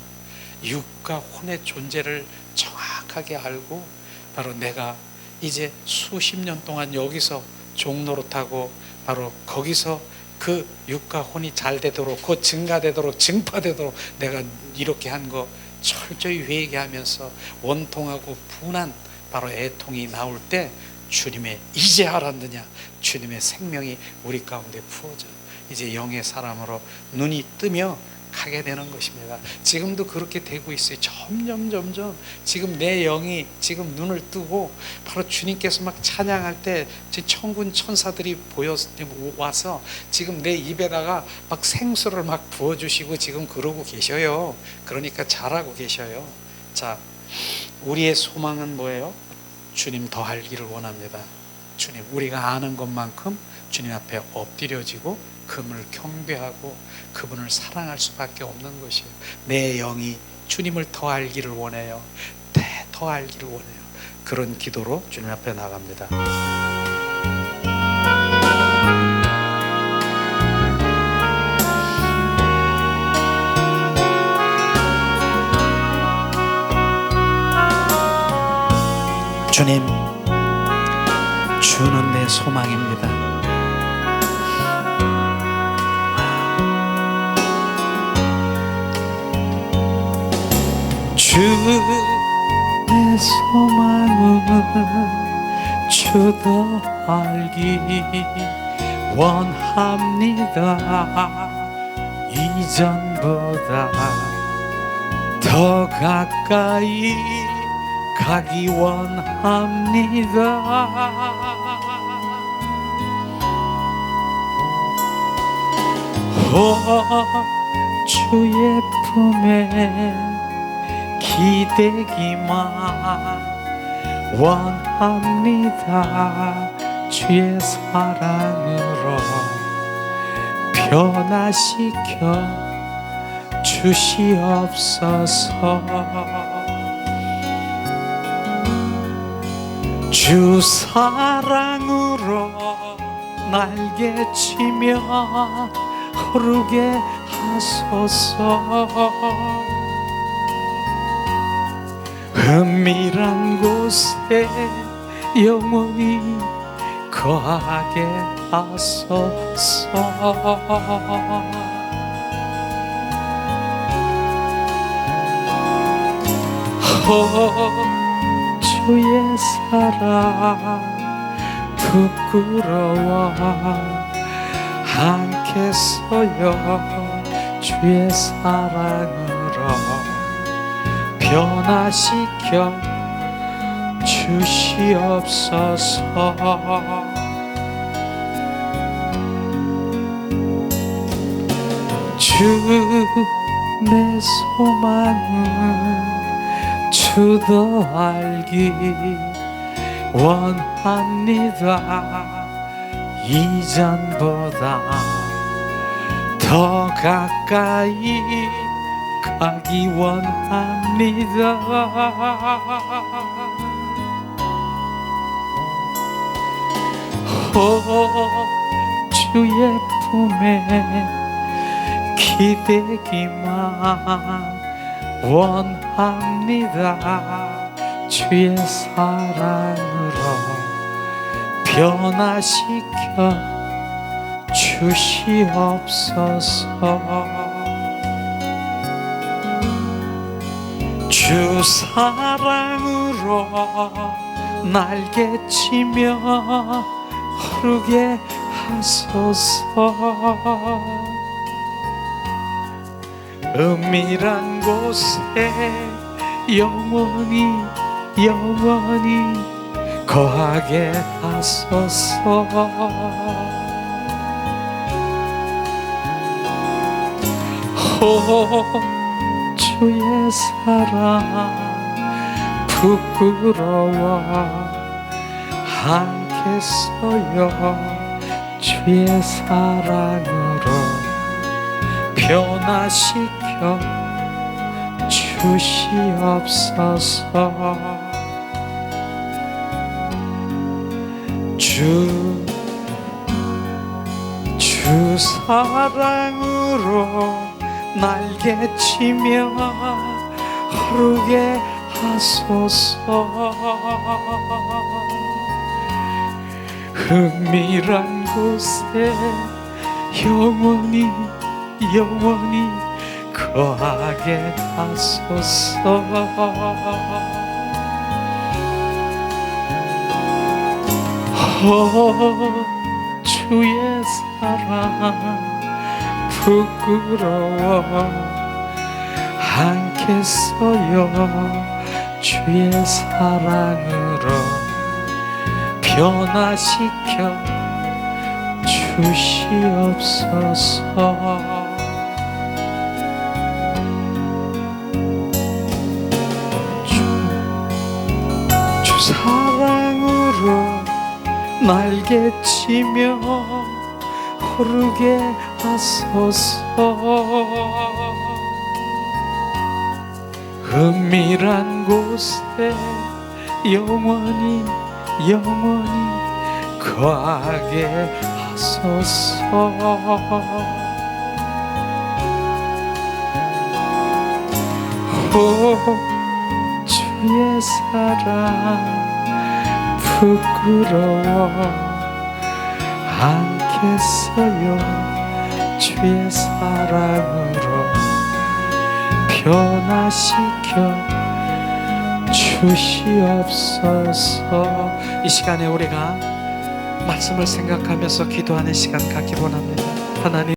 A: 육과 혼의 존재를 정확하게 알고 바로 내가 이제 수십 년 동안 여기서 종노릇하고 바로 거기서 그 육과 혼이 잘 되도록, 그 증가되도록, 증파되도록 내가 이렇게 한 거 철저히 회개하면서 원통하고 분한 바로 애통이 나올 때 주님의 이제 알았느냐, 주님의 생명이 우리 가운데 부어져 이제 영의 사람으로 눈이 뜨며 가게 되는 것입니다. 지금도 그렇게 되고 있어요. 점점 지금 내 영이 지금 눈을 뜨고 바로 주님께서 막 찬양할 때 천군 천사들이 와서 지금 내 입에다가 막 생수를 막 부어주시고 지금 그러고 계셔요. 그러니까 잘하고 계셔요. 자, 우리의 소망은 뭐예요? 주님 더 알기를 원합니다. 주님, 우리가 아는 것만큼 주님 앞에 엎드려지고 그분을 경배하고 그분을 사랑할 수밖에 없는 것이에요. 내 영이 주님을 더 알기를 원해요. 더 알기를 원해요. 그런 기도로 주님 앞에 나갑니다. 주님, 주는 내 소망입니다. 주 내 소망은 주 더 알기 원합니다. 이전보다 더 가까이 가기 원합니다. 주의 품에 기대기만 원합니다. 주의 사랑으로 변화시켜 주시옵소서. 주 사랑으로 날개치며 흐르게 하소서. 은밀한 곳에 영원히 거하게 하소서. 주의 사랑 부끄러워 않겠어요. 주의 사랑으로 변화시켜 주시옵소서. 주 내 소망은 주도 알기 원합니다. 이전보다 더 가까이 가기 원합니다. 주의 품에 기대기만 원합니다. 주의 사랑으로 변화시켜 주시옵소서. 주 사랑으로 날개치며 흐르게 하소서. 은밀한 곳에 영원히 거하게 하소서. 주의 사랑 부끄러워 않겠어요. 주의 사랑으로 변화시켜 주시옵소서. 주 사랑으로 날개치며 흐르게 하소서. 은밀한 곳에 영원히 거하게 하소서. 주의 사랑 부끄러워 않겠어요. 주의 사랑으로 변화시켜 주시옵소서. 주 사랑으로 날개치며 흐르게 하소서. 은밀한 곳에 영원히 거하게 하소서. 주의 사랑 부끄러워 않겠어요. 주의 사랑으로 변화시켜 주시옵소서. 이 시간에 우리가 말씀을 생각하면서 기도하는 시간 갖기 원합니다. 하나님,